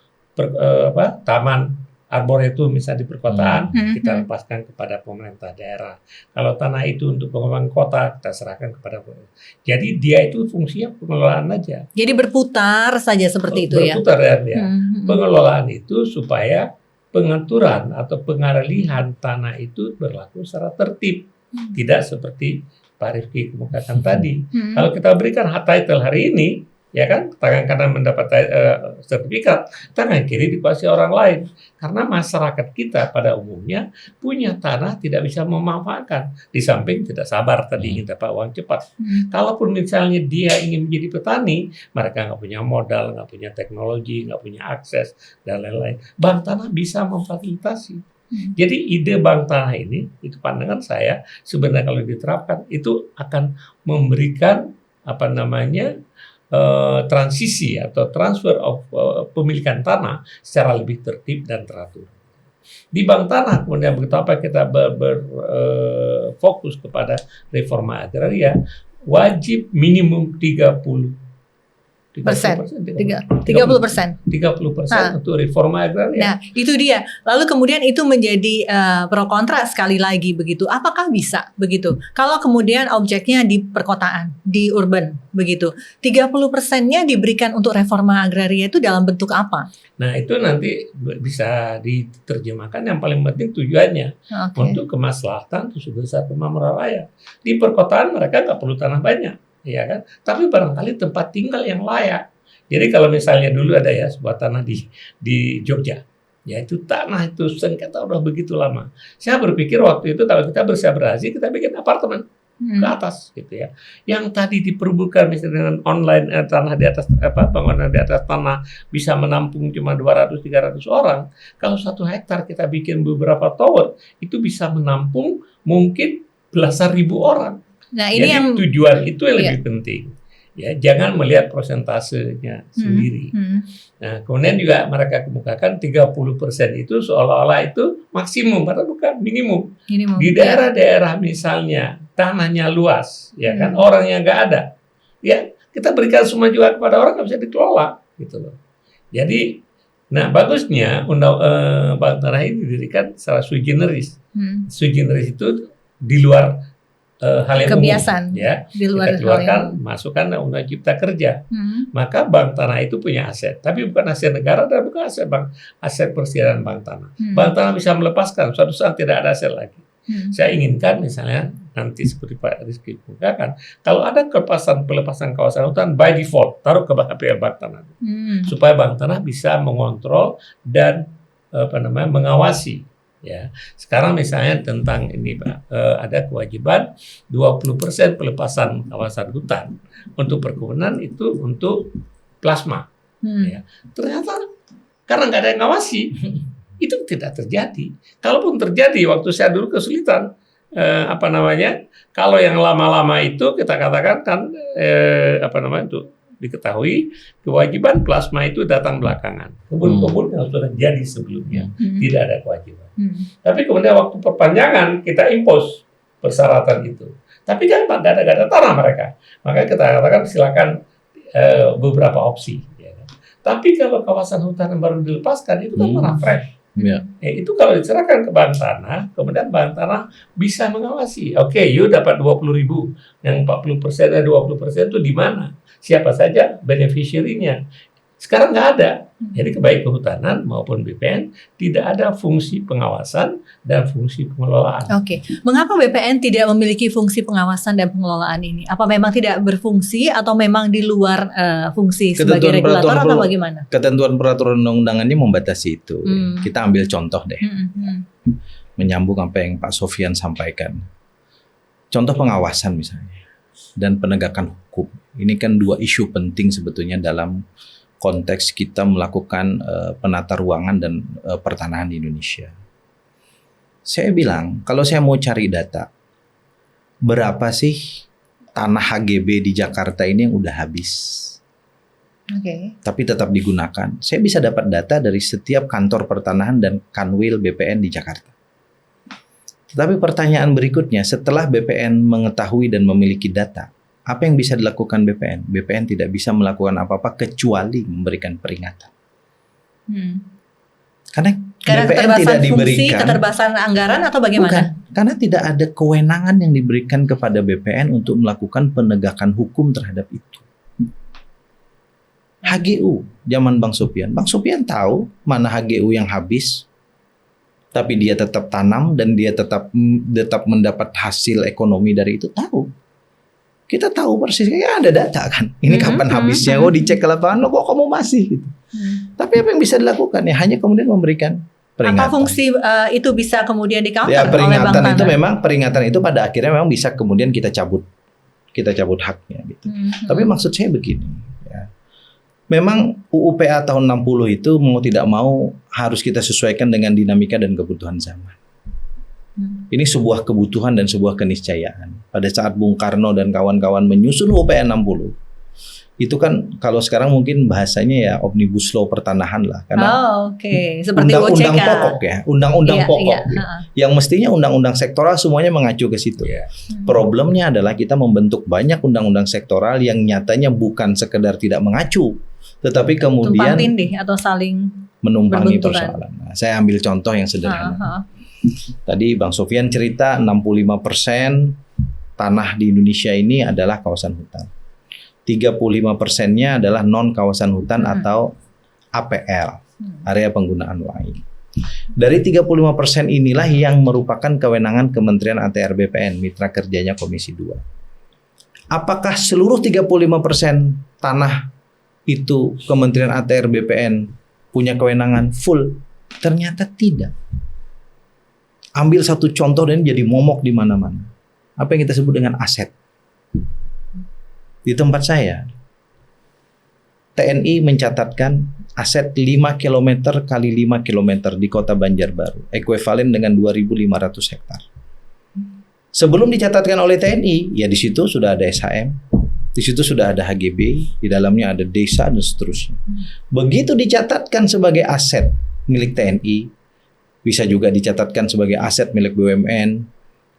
taman arboretum misalnya di perkotaan, kita lepaskan kepada pemerintah daerah. Kalau tanah itu untuk pengembangan kota, kita serahkan kepada pemerintah. Jadi dia itu fungsinya pengelolaan aja. Jadi berputar saja seperti itu ya? Berputar ya. Pengelolaan itu supaya pengaturan atau pengalihan tanah itu berlaku secara tertib. Tidak seperti Pak Rifki kemukakan tadi. Kalau kita berikan hak title hari ini, ya kan, tangan kanan mendapat sertifikat, tangan kiri dikuasai orang lain. Karena masyarakat kita pada umumnya punya tanah tidak bisa memanfaatkan. Di samping tidak sabar tadi ingin dapat uang cepat. Kalaupun misalnya dia ingin menjadi petani, mereka nggak punya modal, nggak punya teknologi, nggak punya akses, dan lain-lain. Bank tanah bisa memfasilitasi. Jadi ide bank tanah ini, itu pandangan saya, sebenarnya kalau diterapkan, itu akan memberikan transisi atau transfer of pemilikan tanah secara lebih tertib dan teratur. Di bank tanah kemudian begitu apa kita berfokus kepada reforma agraria, wajib minimum 30% untuk reforma agraria. Nah, itu dia. Lalu kemudian itu menjadi pro kontra sekali lagi begitu. Apakah bisa begitu? Kalau kemudian objeknya di perkotaan, di urban begitu. 30%-nya diberikan untuk reforma agraria itu dalam bentuk apa? Nah, itu nanti bisa diterjemahkan yang paling penting tujuannya untuk kemaslahatan besar kemakmuran rakyat. Di perkotaan mereka nggak perlu tanah banyak. Ya kan? Tapi barangkali tempat tinggal yang layak. Jadi kalau misalnya dulu ada ya sebuah tanah di Jogja, ya itu tanah itu sengketa udah begitu lama. Saya berpikir waktu itu kalau kita bersabrasi kita bikin apartemen ke atas gitu ya. Yang tadi diperbukan misalnya dengan online tanah di atas bangunan di atas tanah bisa menampung cuma 200-300 orang. Kalau 1 hektar kita bikin beberapa tower itu bisa menampung mungkin belasan ribu orang. Nah, ini jadi yang tujuan itu yang lebih penting. Ya, jangan melihat prosentasenya sendiri. Nah, kemudian juga mereka kemukakan 30% itu seolah-olah itu maksimum, padahal bukan minimum. Di daerah-daerah misalnya tanahnya luas, ya kan, orangnya nggak ada, ya kita berikan semua juga kepada orang, nggak bisa dikelola, gitu loh. Jadi, nah bagusnya bank tanah ini didirikan secara sui generis. Sui generis itu di luar hal yang kebiasaan umum, ya. di luar Kita keluarkan, masukkan undang cipta kerja. Maka bank tanah itu punya aset, tapi bukan aset negara dan bukan aset bank, aset persediaan bank tanah. Bank tanah bisa melepaskan, suatu saat tidak ada aset lagi. Saya inginkan misalnya nanti seperti Pak Rizky mengatakan, kalau ada pelepasan kawasan hutan by default taruh ke bank tanah, supaya bank tanah bisa mengontrol dan mengawasi. Ya, sekarang misalnya tentang ini Pak, ada kewajiban 20% pelepasan kawasan hutan untuk perkebunan itu untuk plasma. Ya. Ternyata karena nggak ada yang ngawasi, itu tidak terjadi. Kalaupun terjadi, waktu saya dulu kesulitan, kalau yang lama-lama itu kita katakan kan, itu diketahui kewajiban plasma itu datang belakangan. Kebun-kebun yang sudah jadi sebelumnya tidak ada kewajiban. Tapi kemudian waktu perpanjangan kita impose persyaratan itu. Tapi kan nggak ada tanah mereka. Makanya kita katakan silakan beberapa opsi. Ya. Tapi kalau kawasan hutan yang baru dilepaskan itu kan tanah fresh. Itu kalau diserahkan ke bank tanah, kemudian bank tanah bisa mengawasi. Oke, you dapat 20.000, yang 40% dan 20% itu di mana? Siapa saja beneficiary-nya? Sekarang nggak ada. Jadi baik kehutanan maupun BPN tidak ada fungsi pengawasan dan fungsi pengelolaan. Oke, mengapa BPN tidak memiliki fungsi pengawasan dan pengelolaan ini? Apa memang tidak berfungsi atau memang di luar fungsi sebagai regulator atau bagaimana? Ketentuan peraturan undang-undangannya membatasi itu. Kita ambil contoh deh, menyambung apa yang Pak Sofyan sampaikan. Contoh pengawasan misalnya dan penegakan hukum. Ini kan dua isu penting sebetulnya dalam konteks kita melakukan penata ruangan dan pertanahan di Indonesia. Saya bilang, kalau saya mau cari data, berapa sih tanah HGB di Jakarta ini yang udah habis? Tapi tetap digunakan. Saya bisa dapat data dari setiap kantor pertanahan dan kanwil BPN di Jakarta. Tetapi pertanyaan berikutnya, setelah BPN mengetahui dan memiliki data, apa yang bisa dilakukan BPN? BPN tidak bisa melakukan apa-apa kecuali memberikan peringatan. Karena BPN tidak diberikan keterbatasan anggaran atau bagaimana? Bukan, karena tidak ada kewenangan yang diberikan kepada BPN untuk melakukan penegakan hukum terhadap itu. HGU zaman Bang Sofyan tahu mana HGU yang habis, tapi dia tetap tanam dan dia tetap mendapat hasil ekonomi dari itu, tahu. Kita tahu persis, ya ada data kan. Ini kapan habisnya? Oh, dicek ke lapangan, kok kamu masih gitu. Tapi apa yang bisa dilakukan? Ya hanya kemudian memberikan peringatan. Apa fungsi itu bisa kemudian di-counter ya, oleh Bank Tanah? Peringatan itu pada akhirnya memang bisa kemudian kita cabut haknya gitu. Tapi maksud saya begini, ya. Memang UU-PA tahun 60 itu mau tidak mau harus kita sesuaikan dengan dinamika dan kebutuhan zaman. Ini sebuah kebutuhan dan sebuah keniscayaan. Pada saat Bung Karno dan kawan-kawan menyusun UU-PA 60, itu kan kalau sekarang mungkin bahasanya ya omnibus law pertanahan lah, karena seperti undang-undang pokok ya, undang-undang pokok gitu. Yang mestinya undang-undang sektoral semuanya mengacu ke situ. Problemnya adalah kita membentuk banyak undang-undang sektoral yang nyatanya bukan sekedar tidak mengacu, tetapi kemudian tumpang tindih atau saling menumpangi persoalan. Nah, saya ambil contoh yang sederhana. Tadi Bang Sofyan cerita 65% tanah di Indonesia ini adalah kawasan hutan. 35%-nya adalah non kawasan hutan atau APL, area penggunaan lain. Dari 35% inilah yang merupakan kewenangan Kementerian ATR BPN, mitra kerjanya Komisi 2. Apakah seluruh 35% tanah itu Kementerian ATR BPN punya kewenangan full? Ternyata tidak. Ambil satu contoh dan jadi momok di mana-mana. Apa yang kita sebut dengan aset. Di tempat saya, TNI mencatatkan aset 5 km kali 5 km di kota Banjarbaru, ekuivalen dengan 2.500 hektar. Sebelum dicatatkan oleh TNI, ya di situ sudah ada SHM, di situ sudah ada HGB, di dalamnya ada desa dan seterusnya. Begitu dicatatkan sebagai aset milik TNI, bisa juga dicatatkan sebagai aset milik BUMN,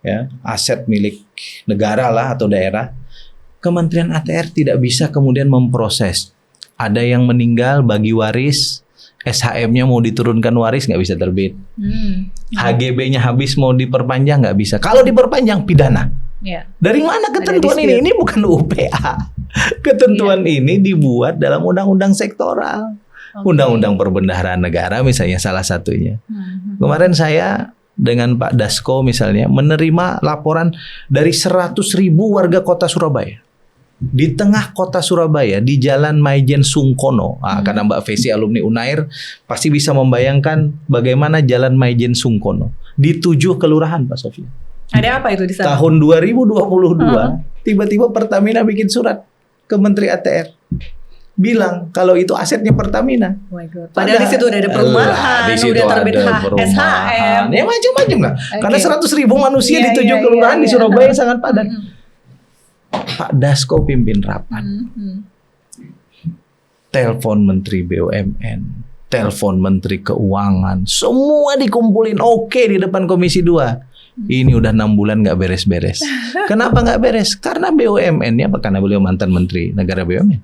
ya, aset milik negara lah atau daerah. Kementerian ATR tidak bisa kemudian memproses. Ada yang meninggal bagi waris, SHM-nya mau diturunkan waris nggak bisa terbit. HGB-nya habis mau diperpanjang nggak bisa. Kalau diperpanjang pidana. Ya. Dari mana ketentuan ini? Ini bukan UPA. Ketentuan ini dibuat dalam undang-undang sektoral. Undang-undang Perbendaharaan Negara misalnya salah satunya. Kemarin saya dengan Pak Dasko misalnya menerima laporan dari 100.000 warga kota Surabaya. Di tengah kota Surabaya, di Jalan Maijen Sungkono. Karena Mbak Fesi alumni Unair pasti bisa membayangkan bagaimana Jalan Maijen Sungkono. Di 7 kelurahan, Pak Sofyan. Ada apa itu di sana? Tahun 2022, tiba-tiba Pertamina bikin surat ke Menteri ATR. Bilang kalau itu asetnya Pertamina. Oh my God. Padahal di situ udah ada perumahan, udah terbit SHM. Ya macam-macam lah. Karena 100.000 manusia di 7 kelurahan di Surabaya sangat padat. Pak Dasko pimpin rapat. Telepon Menteri BUMN, telepon Menteri Keuangan, semua dikumpulin di depan Komisi 2. Ini udah 6 bulan nggak beres-beres. Kenapa nggak beres? Karena BUMN-nya, karena beliau mantan Menteri Negara BUMN.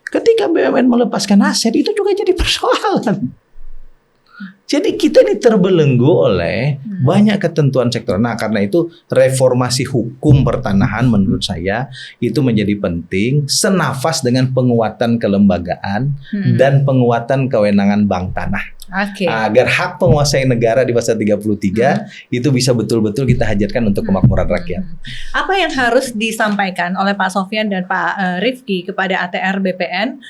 Ketika BUMN melepaskan aset, itu juga jadi persoalan. Jadi kita ini terbelenggu oleh banyak ketentuan sektor. Nah, karena itu reformasi hukum pertanahan menurut saya itu menjadi penting, senafas dengan penguatan kelembagaan dan penguatan kewenangan bank tanah. Agar hak penguasai negara di pasal 33 itu bisa betul-betul kita hajarkan untuk kemakmuran rakyat. Apa yang harus disampaikan oleh Pak Sofyan dan Pak Rifki kepada ATR BPN?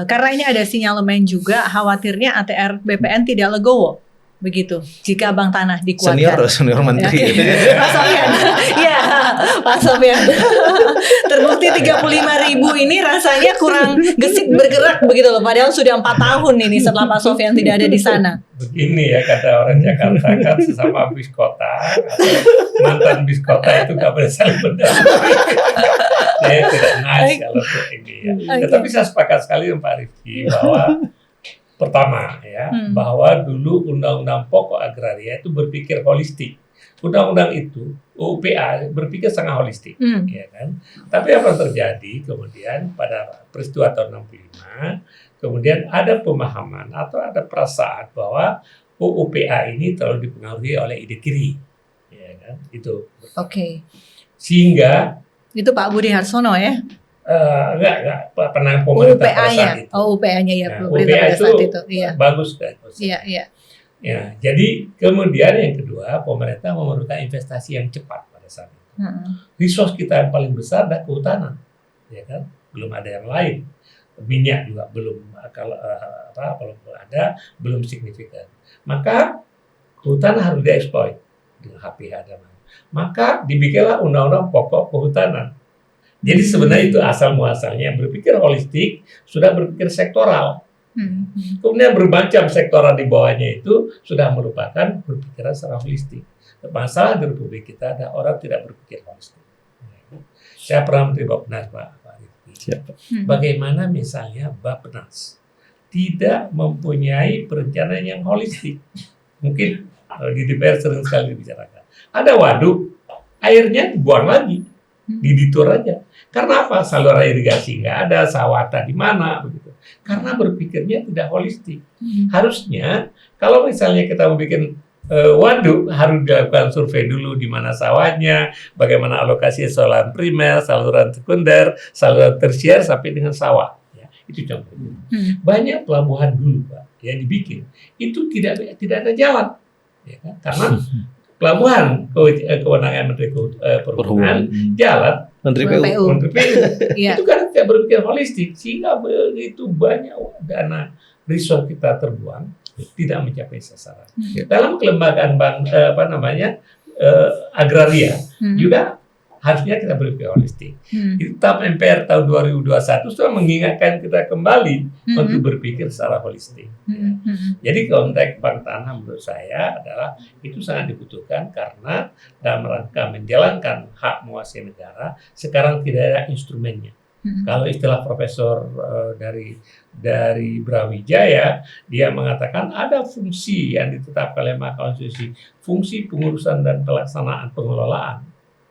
Karena ini ada sinyalemen juga khawatirnya ATR BPN tidak legowo. Begitu, jika Bank Tanah dikuatkan. Senior menteri. Pak Sofyan, iya Pak Sofyan. Terbukti 35.000 ini rasanya kurang gesit bergerak begitu loh. Padahal sudah 4 tahun ini setelah Pak Sofyan tidak ada di sana. Begini ya kata orang Jakarta kan, sesama bis kota, mantan bis kota itu nggak boleh saling mendahului. Ya tidak nice kalau ini ya. Tetapi saya sepakat sekali dengan Pak Rifki bahwa pertama ya, bahwa dulu Undang-Undang Pokok Agraria itu berpikir holistik. Undang-undang itu UPA berpikir sangat holistik, ya kan. Tapi apa yang terjadi kemudian pada peristiwa tahun 65, kemudian ada pemahaman atau ada perasaan bahwa UPA ini terlalu dipengaruhi oleh ide kiri, ya kan. Itu. Sehingga itu Pak Budi Harsono ya. Enggak pernah pemerintah pada saat itu. UPA-nya ya, UPA itu iya. Bagus kan. Iya. Ya, jadi kemudian yang kedua, pemerintah memerlukan investasi yang cepat pada saat itu. Resource kita yang paling besar adalah kehutanan, ya kan? Belum ada yang lain. Minyak juga belum ada, belum signifikan. Maka kehutanan harus dieksploit dengan HPH dan lain. Maka dibikinlah Undang-Undang Pokok Kehutanan. Jadi sebenarnya itu asal muasalnya berpikir holistik, sudah berpikir sektoral. Kemudian bermacam sektoral di bawahnya itu sudah merupakan berpikiran secara holistik. Masalah di Republik kita ada orang tidak berpikir holistik. Saya pernah Menteri Bappenas Pak Rifki. Bagaimana misalnya Bappenas tidak mempunyai perencanaan yang holistik. Mungkin di DPR sering sekali dibicarakan. Ada waduk, airnya dibuang lagi. Diditur aja. Karena apa? Saluran irigasi nggak ada, sawata di mana begitu. Karena berpikirnya tidak holistik. Harusnya kalau misalnya kita membuat waduk harus dilakukan survei dulu di mana sawahnya, bagaimana alokasi saluran primer, saluran sekunder, saluran tersier sampai dengan sawah. Ya, itu contohnya. Banyak pelabuhan dulu Pak yang dibikin itu tidak ada jalan, ya kan? Karena pelabuhan kewenangan Menteri Perhubungan jalan Menteri PU. Itu kan tidak berpikir holistik sehingga begitu banyak dana resource kita terbuang tidak mencapai sasaran. Dalam kelembagaan agraria juga harusnya kita berpikir holistik. Itu TAP MPR tahun 2021 sudah mengingatkan kita kembali untuk berpikir secara holistik. Jadi konteks Bank Tanah menurut saya adalah itu sangat dibutuhkan karena dalam rangka menjalankan hak menguasai negara sekarang tidak ada instrumennya. Kalau istilah profesor dari Brawijaya, dia mengatakan ada fungsi yang ditetapkan oleh Mahkamah Konstitusi, fungsi pengurusan dan pelaksanaan pengelolaan.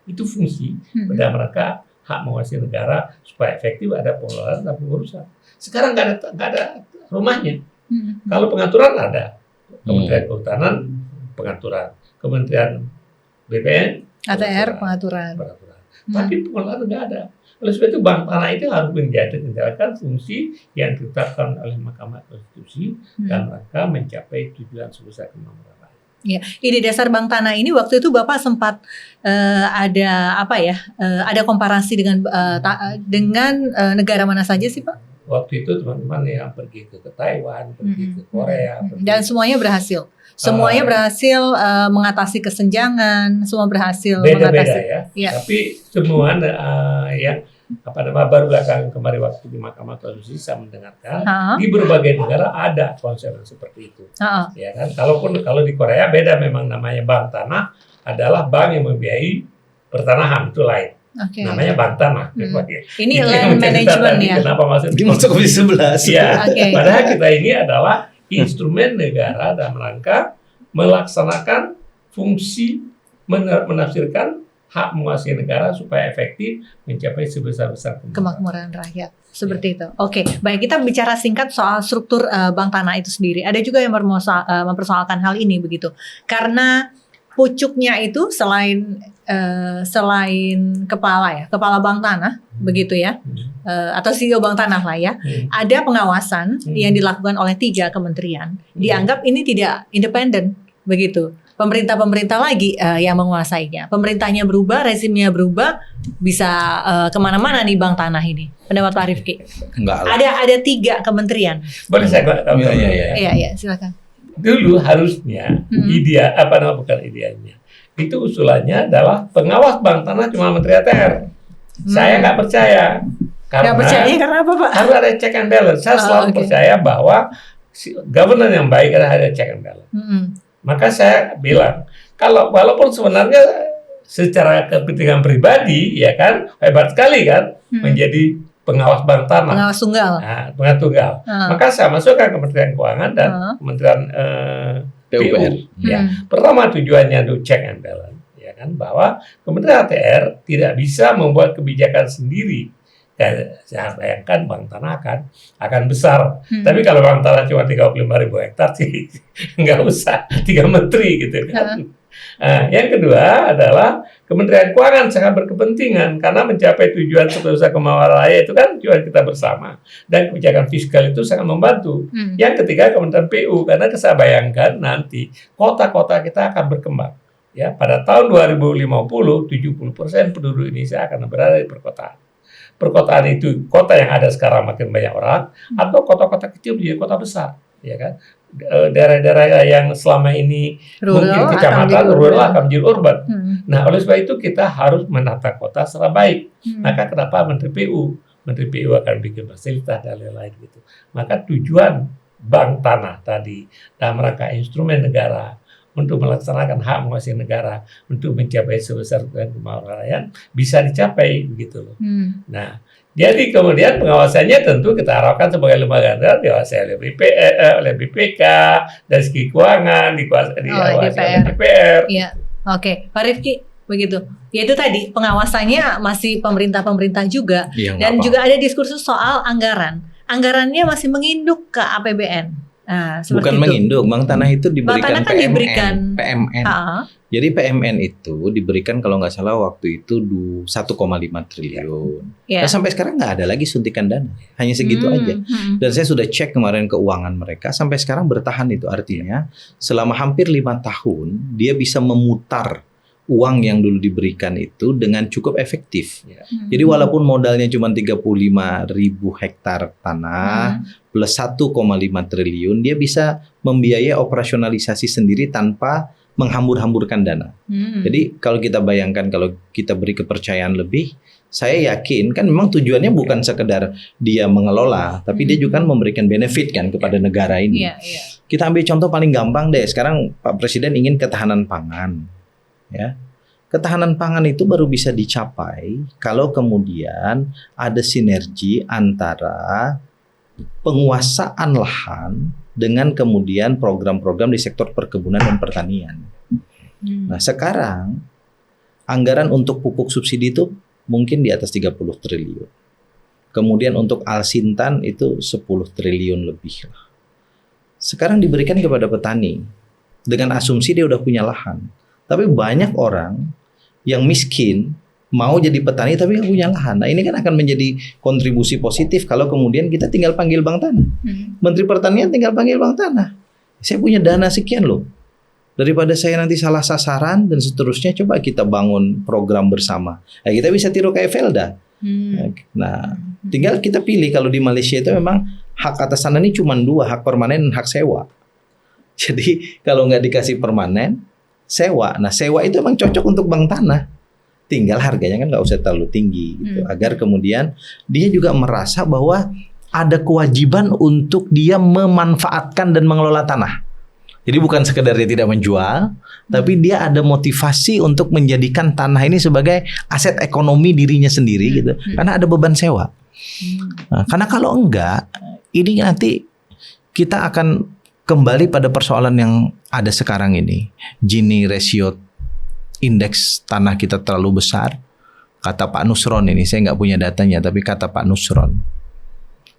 Itu fungsi dalam rangka hak menguasai negara supaya efektif ada pengelolaan dan pengurusan. Sekarang nggak ada rumahnya. Kalau pengaturan ada, Kementerian Kehutanan pengaturan, Kementerian BPN ATR pengaturan. tapi pengelolaan nggak ada. Oleh sebab itu bank tanah itu harus menjalankan fungsi yang ditetapkan oleh Mahkamah Konstitusi dalam rangka mencapai tujuan sebesar kemakmuran rakyat. Ya, ide dasar bank tanah ini waktu itu Bapak sempat ada ada komparasi dengan negara mana saja sih Pak? Waktu itu teman-teman yang pergi ke Taiwan, pergi ke Korea, dan semuanya berhasil. Semuanya berhasil mengatasi kesenjangan, semua berhasil beda-beda mengatasi. ya. Tapi semua baru belakangan kemarin waktu di Mahkamah Konstitusi saya mendengarkan di berbagai negara ada konsep seperti itu. Ya kan? Kalau di Korea beda, memang namanya bank tanah adalah bank yang membiayai pertanahan, itu lain. Namanya bank tanah. Ini land management ya. Kenapa masuk Komisi 11? Ya. Padahal kita ini adalah instrumen negara dalam rangka melaksanakan fungsi menafsirkan hak menguasai negara supaya efektif mencapai sebesar-besar kemakmuran rakyat. Seperti itu. Oke, baik, kita bicara singkat soal struktur bank tanah itu sendiri. Ada juga yang mempersoalkan hal ini begitu. Karena pucuknya itu selain kepala bank tanah begitu ya, atau CEO bank tanah lah ya, ada pengawasan yang dilakukan oleh 3 kementerian. Dianggap ini tidak independen begitu. Pemerintah lagi yang menguasainya. Pemerintahnya berubah, rezimnya berubah, bisa kemana-mana nih bank tanah ini. Pendapat Pak Rifki? Enggak lah. Ada 3 kementerian. Boleh saya tahu? Iya, silakan. Dulu harusnya bukan idealnya. Itu usulannya adalah pengawas bank tanah cuma Menteri ATR. Saya nggak percaya. Nggak percaya karena apa Pak? Harus ada check and balance. Saya selalu percaya bahwa governance yang baik adalah ada check and balance. Maka saya bilang, walaupun sebenarnya secara kepentingan pribadi, ya kan, hebat sekali kan, menjadi pengawas bank tanah. Pengawas tunggal. Pengawas tunggal. Maka saya masukkan Kementerian Keuangan dan Kementerian PUPR. Ya. Pertama tujuannya untuk check and balance, ya kan, bahwa Kementerian ATR tidak bisa membuat kebijakan sendiri. Saya bayangkan bank tanah akan besar. Tapi kalau bank tanah cuma 35.000 hektar sih nggak usah 3 menteri gitu kan. Yang kedua adalah Kementerian Keuangan sangat berkepentingan karena mencapai tujuan sebesar kemakmuran rakyat itu kan tujuan kita bersama, dan kebijakan fiskal itu sangat membantu. Yang ketiga Kementerian PU, karena saya bayangkan nanti kota-kota kita akan berkembang. Ya, pada tahun 2050 70% penduduk Indonesia akan berada di perkotaan. Perkotaan itu kota yang ada sekarang makin banyak orang, atau kota-kota kecil menjadi kota besar, ya kan? Daerah-daerah yang selama ini rural, mungkin kecamatan rural akan menjadi urban. Nah, oleh sebab itu kita harus menata kota secara baik. Maka kenapa Menteri PU akan bikin fasilitas dan lain-lain gitu. Maka tujuan bank tanah tadi dalam rangka instrumen negara untuk melaksanakan hak menguasai negara untuk mencapai sebesar kemakmuran rakyat bisa dicapai begitu loh. Nah, jadi kemudian pengawasannya tentu kita harapkan sebagai lembaga negara diawasi oleh BPK, dari segi keuangan diawasi oleh DPR. Iya, oke, Pak Rifki begitu. Ya itu tadi pengawasannya masih pemerintah juga, dan juga ada diskursus soal anggaran. Anggarannya masih menginduk ke APBN. Bukan menginduk, bank tanah itu diberikan PMN. Jadi PMN itu diberikan kalau nggak salah waktu itu 1,5 triliun. Nah, sampai sekarang nggak ada lagi suntikan dana, hanya segitu aja. Dan saya sudah cek kemarin keuangan mereka, sampai sekarang bertahan itu. Artinya selama hampir 5 tahun dia bisa memutar uang yang dulu diberikan itu dengan cukup efektif. Jadi walaupun modalnya cuma 35.000 hektar tanah plus 1,5 triliun, dia bisa membiayai operasionalisasi sendiri tanpa menghambur-hamburkan dana. Jadi kalau kita bayangkan, kalau kita beri kepercayaan lebih, saya yakin kan memang tujuannya bukan sekedar dia mengelola, tapi dia juga kan memberikan benefit kan kepada negara ini. Kita ambil contoh paling gampang deh. Sekarang Pak Presiden ingin ketahanan pangan. Ya, ketahanan pangan itu baru bisa dicapai kalau kemudian ada sinergi antara penguasaan lahan dengan kemudian program-program di sektor perkebunan dan pertanian. Nah, sekarang anggaran untuk pupuk subsidi itu mungkin di atas 30 triliun. Kemudian untuk Alsintan itu 10 triliun lebih. Sekarang diberikan kepada petani dengan asumsi dia udah punya lahan. Tapi banyak orang yang miskin mau jadi petani tapi nggak punya lahan. Nah ini kan akan menjadi kontribusi positif kalau kemudian kita tinggal panggil Bank Tanah. Menteri Pertanian tinggal panggil Bank Tanah. Saya punya dana sekian loh. Daripada saya nanti salah sasaran dan seterusnya, coba kita bangun program bersama. Nah, kita bisa tiru kayak Velda. Nah, tinggal kita pilih. Kalau di Malaysia itu memang hak atas tanah ini cuma 2, hak permanen dan hak sewa. Jadi kalau nggak dikasih permanen, sewa. Nah sewa itu memang cocok untuk Bank Tanah. Tinggal harganya kan nggak usah terlalu tinggi gitu, agar kemudian dia juga merasa bahwa ada kewajiban untuk dia memanfaatkan dan mengelola tanah. Jadi bukan sekedar dia tidak menjual, tapi dia ada motivasi untuk menjadikan tanah ini sebagai aset ekonomi dirinya sendiri gitu, karena ada beban sewa. Nah, karena kalau enggak, ini nanti kita akan kembali pada persoalan yang ada sekarang ini, Gini ratio indeks tanah kita terlalu besar. Kata Pak Nusron ini, saya nggak punya datanya, tapi kata Pak Nusron,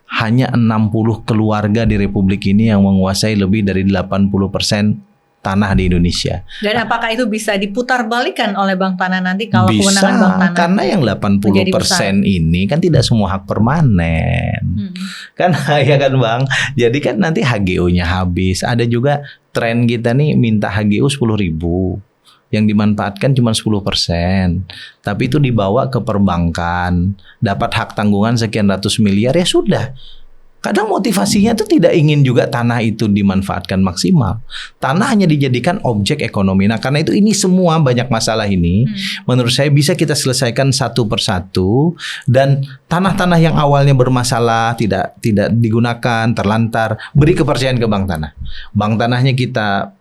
hanya 60 keluarga di Republik ini yang menguasai lebih dari 80% tanah di Indonesia. Dan apakah itu bisa diputar balikan oleh Bank Tanah nanti kalau kewenangan Bank Tanah? Karena yang 80% ini kan tidak semua hak permanen. Kan ya kan Bang. Jadi kan nanti HGO-nya habis. Ada juga tren kita nih minta HGO 10.000. Yang dimanfaatkan cuma 10%. Tapi itu dibawa ke perbankan, dapat hak tanggungan sekian ratus miliar, ya sudah. Kadang motivasinya itu tidak ingin juga tanah itu dimanfaatkan maksimal. Tanah hanya dijadikan objek ekonomi. Nah karena itu ini semua banyak masalah ini, menurut saya bisa kita selesaikan satu persatu. Dan tanah-tanah yang awalnya bermasalah, tidak digunakan, terlantar, beri kepercayaan ke Bank Tanah. Bank Tanahnya kita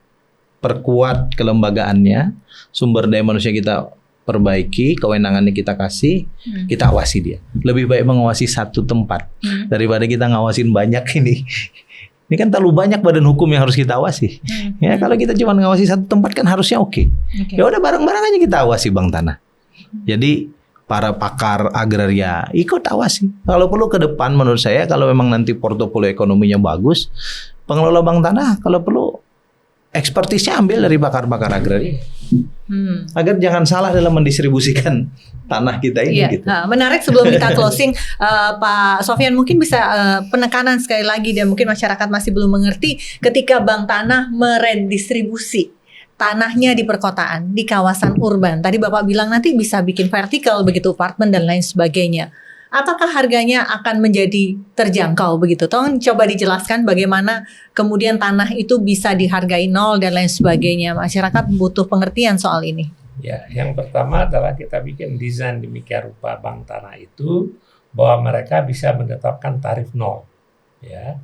perkuat kelembagaannya, sumber daya manusia kita perbaiki, kewenangannya kita kasih, kita awasi dia. Lebih baik mengawasi satu tempat daripada kita ngawasin banyak ini. Ini kan terlalu banyak badan hukum yang harus kita awasi. Ya kalau kita cuma ngawasi satu tempat kan harusnya oke. Ya udah bareng-bareng aja kita awasi Bank Tanah. Jadi para pakar agraria ikut awasi. Kalau perlu ke depan menurut saya, kalau memang nanti portofolio ekonominya bagus, pengelola Bank Tanah kalau perlu ekspertisnya ambil dari pakar-pakar agraria, agar jangan salah dalam mendistribusikan tanah kita ini. Gitu. Menarik. Sebelum kita closing, Pak Sofyan mungkin bisa penekanan sekali lagi, dan mungkin masyarakat masih belum mengerti ketika Bank Tanah meredistribusi tanahnya di perkotaan, di kawasan urban. Tadi Bapak bilang nanti bisa bikin vertikal begitu, apartemen dan lain sebagainya. Apakah harganya akan menjadi terjangkau begitu? Tolong coba dijelaskan bagaimana kemudian tanah itu bisa dihargai nol dan lain sebagainya. Masyarakat butuh pengertian soal ini. Ya, yang pertama adalah kita bikin desain demikian rupa Bank Tanah itu bahwa mereka bisa menetapkan tarif nol, ya,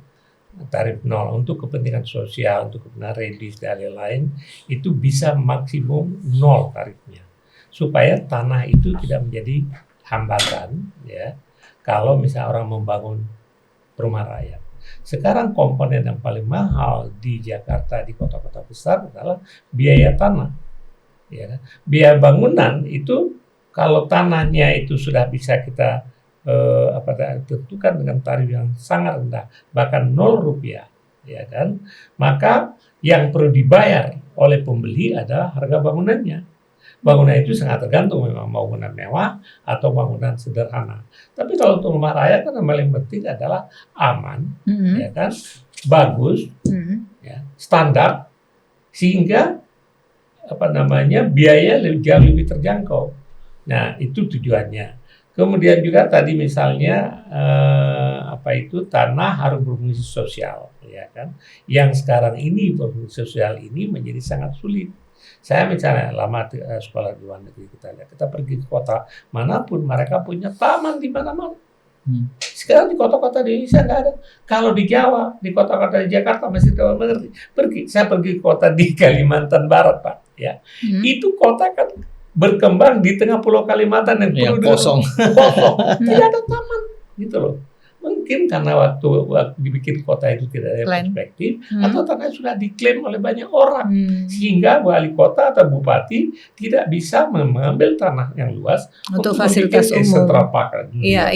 tarif nol untuk kepentingan sosial, untuk kepentingan religius dan lain-lain itu bisa maksimum nol tarifnya, supaya tanah itu tidak menjadi hambatan, ya, kalau misalnya orang membangun rumah rakyat. Sekarang komponen yang paling mahal di Jakarta, di kota-kota besar adalah biaya tanah, ya. Biaya bangunan itu kalau tanahnya itu sudah bisa kita tentukan dengan tarif yang sangat rendah, bahkan 0 rupiah, ya kan, maka yang perlu dibayar oleh pembeli adalah harga bangunannya. Bangunan itu sangat tergantung, memang bangunan mewah atau bangunan sederhana. Tapi kalau untuk rumah rakyat kan yang paling penting adalah aman, ya kan, bagus, ya, standar, sehingga biaya jauh lebih terjangkau. Nah itu tujuannya. Kemudian juga tadi misalnya tanah harus berfungsi sosial, ya kan. Yang sekarang ini berfungsi sosial ini menjadi sangat sulit. Saya misalnya lama sekolah di luar negeri, kita pergi ke kota manapun, mereka punya taman di mana-mana. Sekarang di kota-kota di Indonesia nggak ada. Kalau di Jawa, di kota-kota di Jakarta masih tidak mengerti. Saya pergi ke kota di Kalimantan Barat, Pak. Ya, itu kota kan berkembang di tengah pulau Kalimantan yang kosong, tidak ada taman, gitu loh. Mungkin karena waktu dibikin kota itu tidak ada perspektif, atau tanah sudah diklaim oleh banyak orang, sehingga wali kota atau bupati tidak bisa mengambil tanah yang luas untuk fasilitas umum. Iya.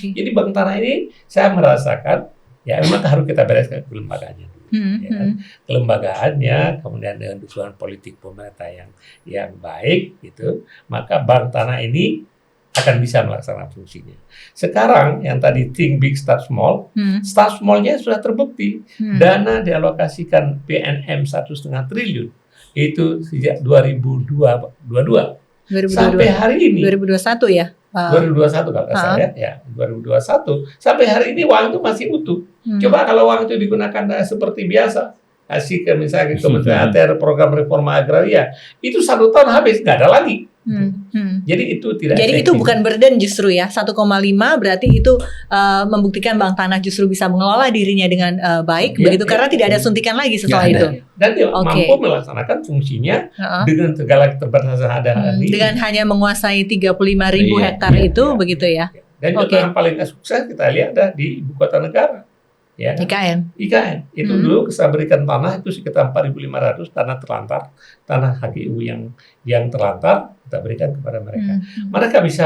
Jadi Bank Tanah ini saya merasakan, ya memang harus kita bereskan kelembagaannya dulu. ya kan? Kelembagaannya, kemudian dengan dukungan politik pemerintah yang baik, gitu, maka bank tanah ini akan bisa melaksanakan fungsinya. Sekarang yang tadi think big start small-nya sudah terbukti. Dana dialokasikan PNM 1,5 triliun itu sejak 2022 sampai hari ini. 2021 ya? 2021 kalau nggak salah ya, 2021 sampai hari ini uang itu masih utuh. Coba kalau uang itu digunakan seperti biasa, kasih ke misalnya Kementerian ATR program reforma agraria, itu 1 tahun habis, nggak ada lagi. Jadi itu tidak. Jadi itu bukan burden justru ya, 1,5 berarti itu membuktikan bank tanah justru bisa mengelola dirinya dengan baik, begitu karena tidak ada suntikan lagi setelah itu. Dan dia mampu melaksanakan fungsinya dengan segala keterbatasan ada ini. Dengan hanya menguasai 35.000 hektar itu, begitu ya. Dan yang paling sukses kita lihat ada di ibu kota negara. Ya, IKN itu dulu saya berikan tanah itu sekitar 4.500 tanah terlantar, tanah HGU yang terlantar kita berikan kepada mereka. Mereka bisa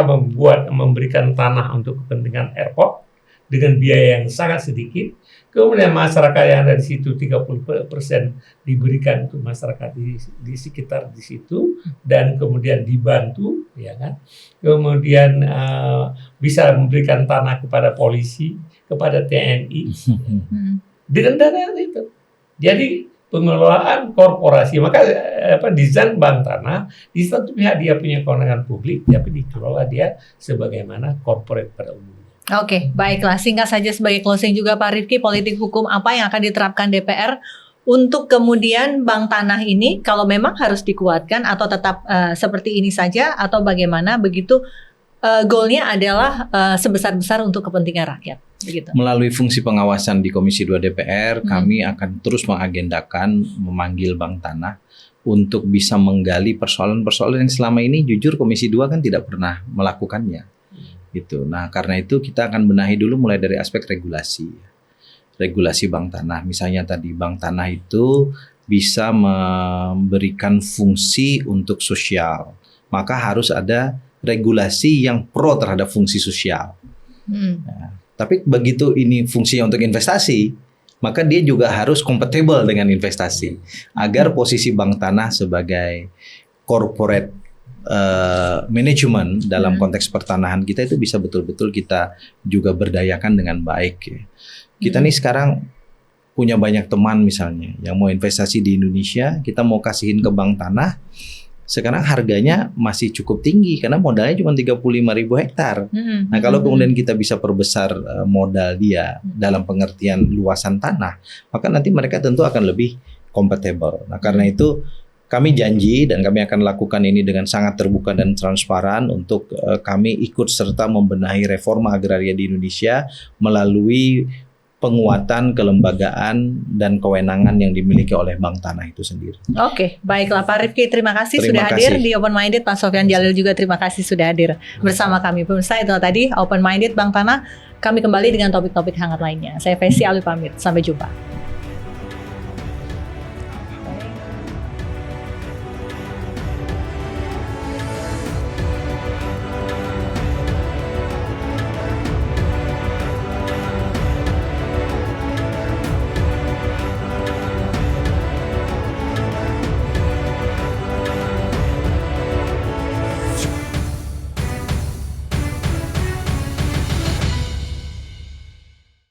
memberikan tanah untuk kepentingan airport dengan biaya yang sangat sedikit. Kemudian masyarakat yang ada di situ 30% diberikan untuk masyarakat di sekitar di situ, dan kemudian dibantu, ya kan. Kemudian bisa memberikan tanah kepada polisi, kepada TNI dengan dana itu. Jadi pengelolaan korporasi, maka desain bank tanah di satu pihak dia punya kewenangan publik, tapi dikelola dia sebagaimana corporate pada umumnya. Oke, baiklah. Singkat saja sebagai closing juga Pak Rifki, politik hukum apa yang akan diterapkan DPR untuk kemudian bank tanah ini kalau memang harus dikuatkan atau tetap seperti ini saja, atau bagaimana begitu? Goalnya adalah sebesar-besar untuk kepentingan rakyat. Begitu. Melalui fungsi pengawasan di Komisi 2 DPR, kami akan terus mengagendakan memanggil bank tanah untuk bisa menggali persoalan-persoalan yang selama ini jujur Komisi 2 kan tidak pernah melakukannya. Gitu. Nah, karena itu kita akan benahi dulu mulai dari aspek regulasi. Regulasi bank tanah. Misalnya tadi bank tanah itu bisa memberikan fungsi untuk sosial. Maka harus ada regulasi yang pro terhadap fungsi sosial. Nah, tapi begitu ini fungsinya untuk investasi, maka dia juga harus compatible dengan investasi. Agar posisi bank tanah sebagai corporate manajemen dalam konteks pertanahan kita itu bisa betul-betul kita juga berdayakan dengan baik. Ya. Kita nih sekarang punya banyak teman misalnya yang mau investasi di Indonesia, kita mau kasihin ke bank tanah. Sekarang harganya masih cukup tinggi karena modalnya cuma 35.000 hektar. Nah, kalau kemudian kita bisa perbesar modal dia dalam pengertian luasan tanah, maka nanti mereka tentu akan lebih compatible. Nah, karena itu kami janji dan kami akan lakukan ini dengan sangat terbuka dan transparan untuk kami ikut serta membenahi reforma agraria di Indonesia melalui penguatan kelembagaan dan kewenangan yang dimiliki oleh bank tanah itu sendiri. Oke, baiklah Pak Rifki, terima kasih sudah hadir di Open Minded. Pak Sofyan Jalil juga terima kasih sudah hadir bersama kami. Pemirsa, itu tadi Open Minded Bank Tanah. Kami kembali dengan topik-topik hangat lainnya. Saya Fesi Alwi pamit, sampai jumpa.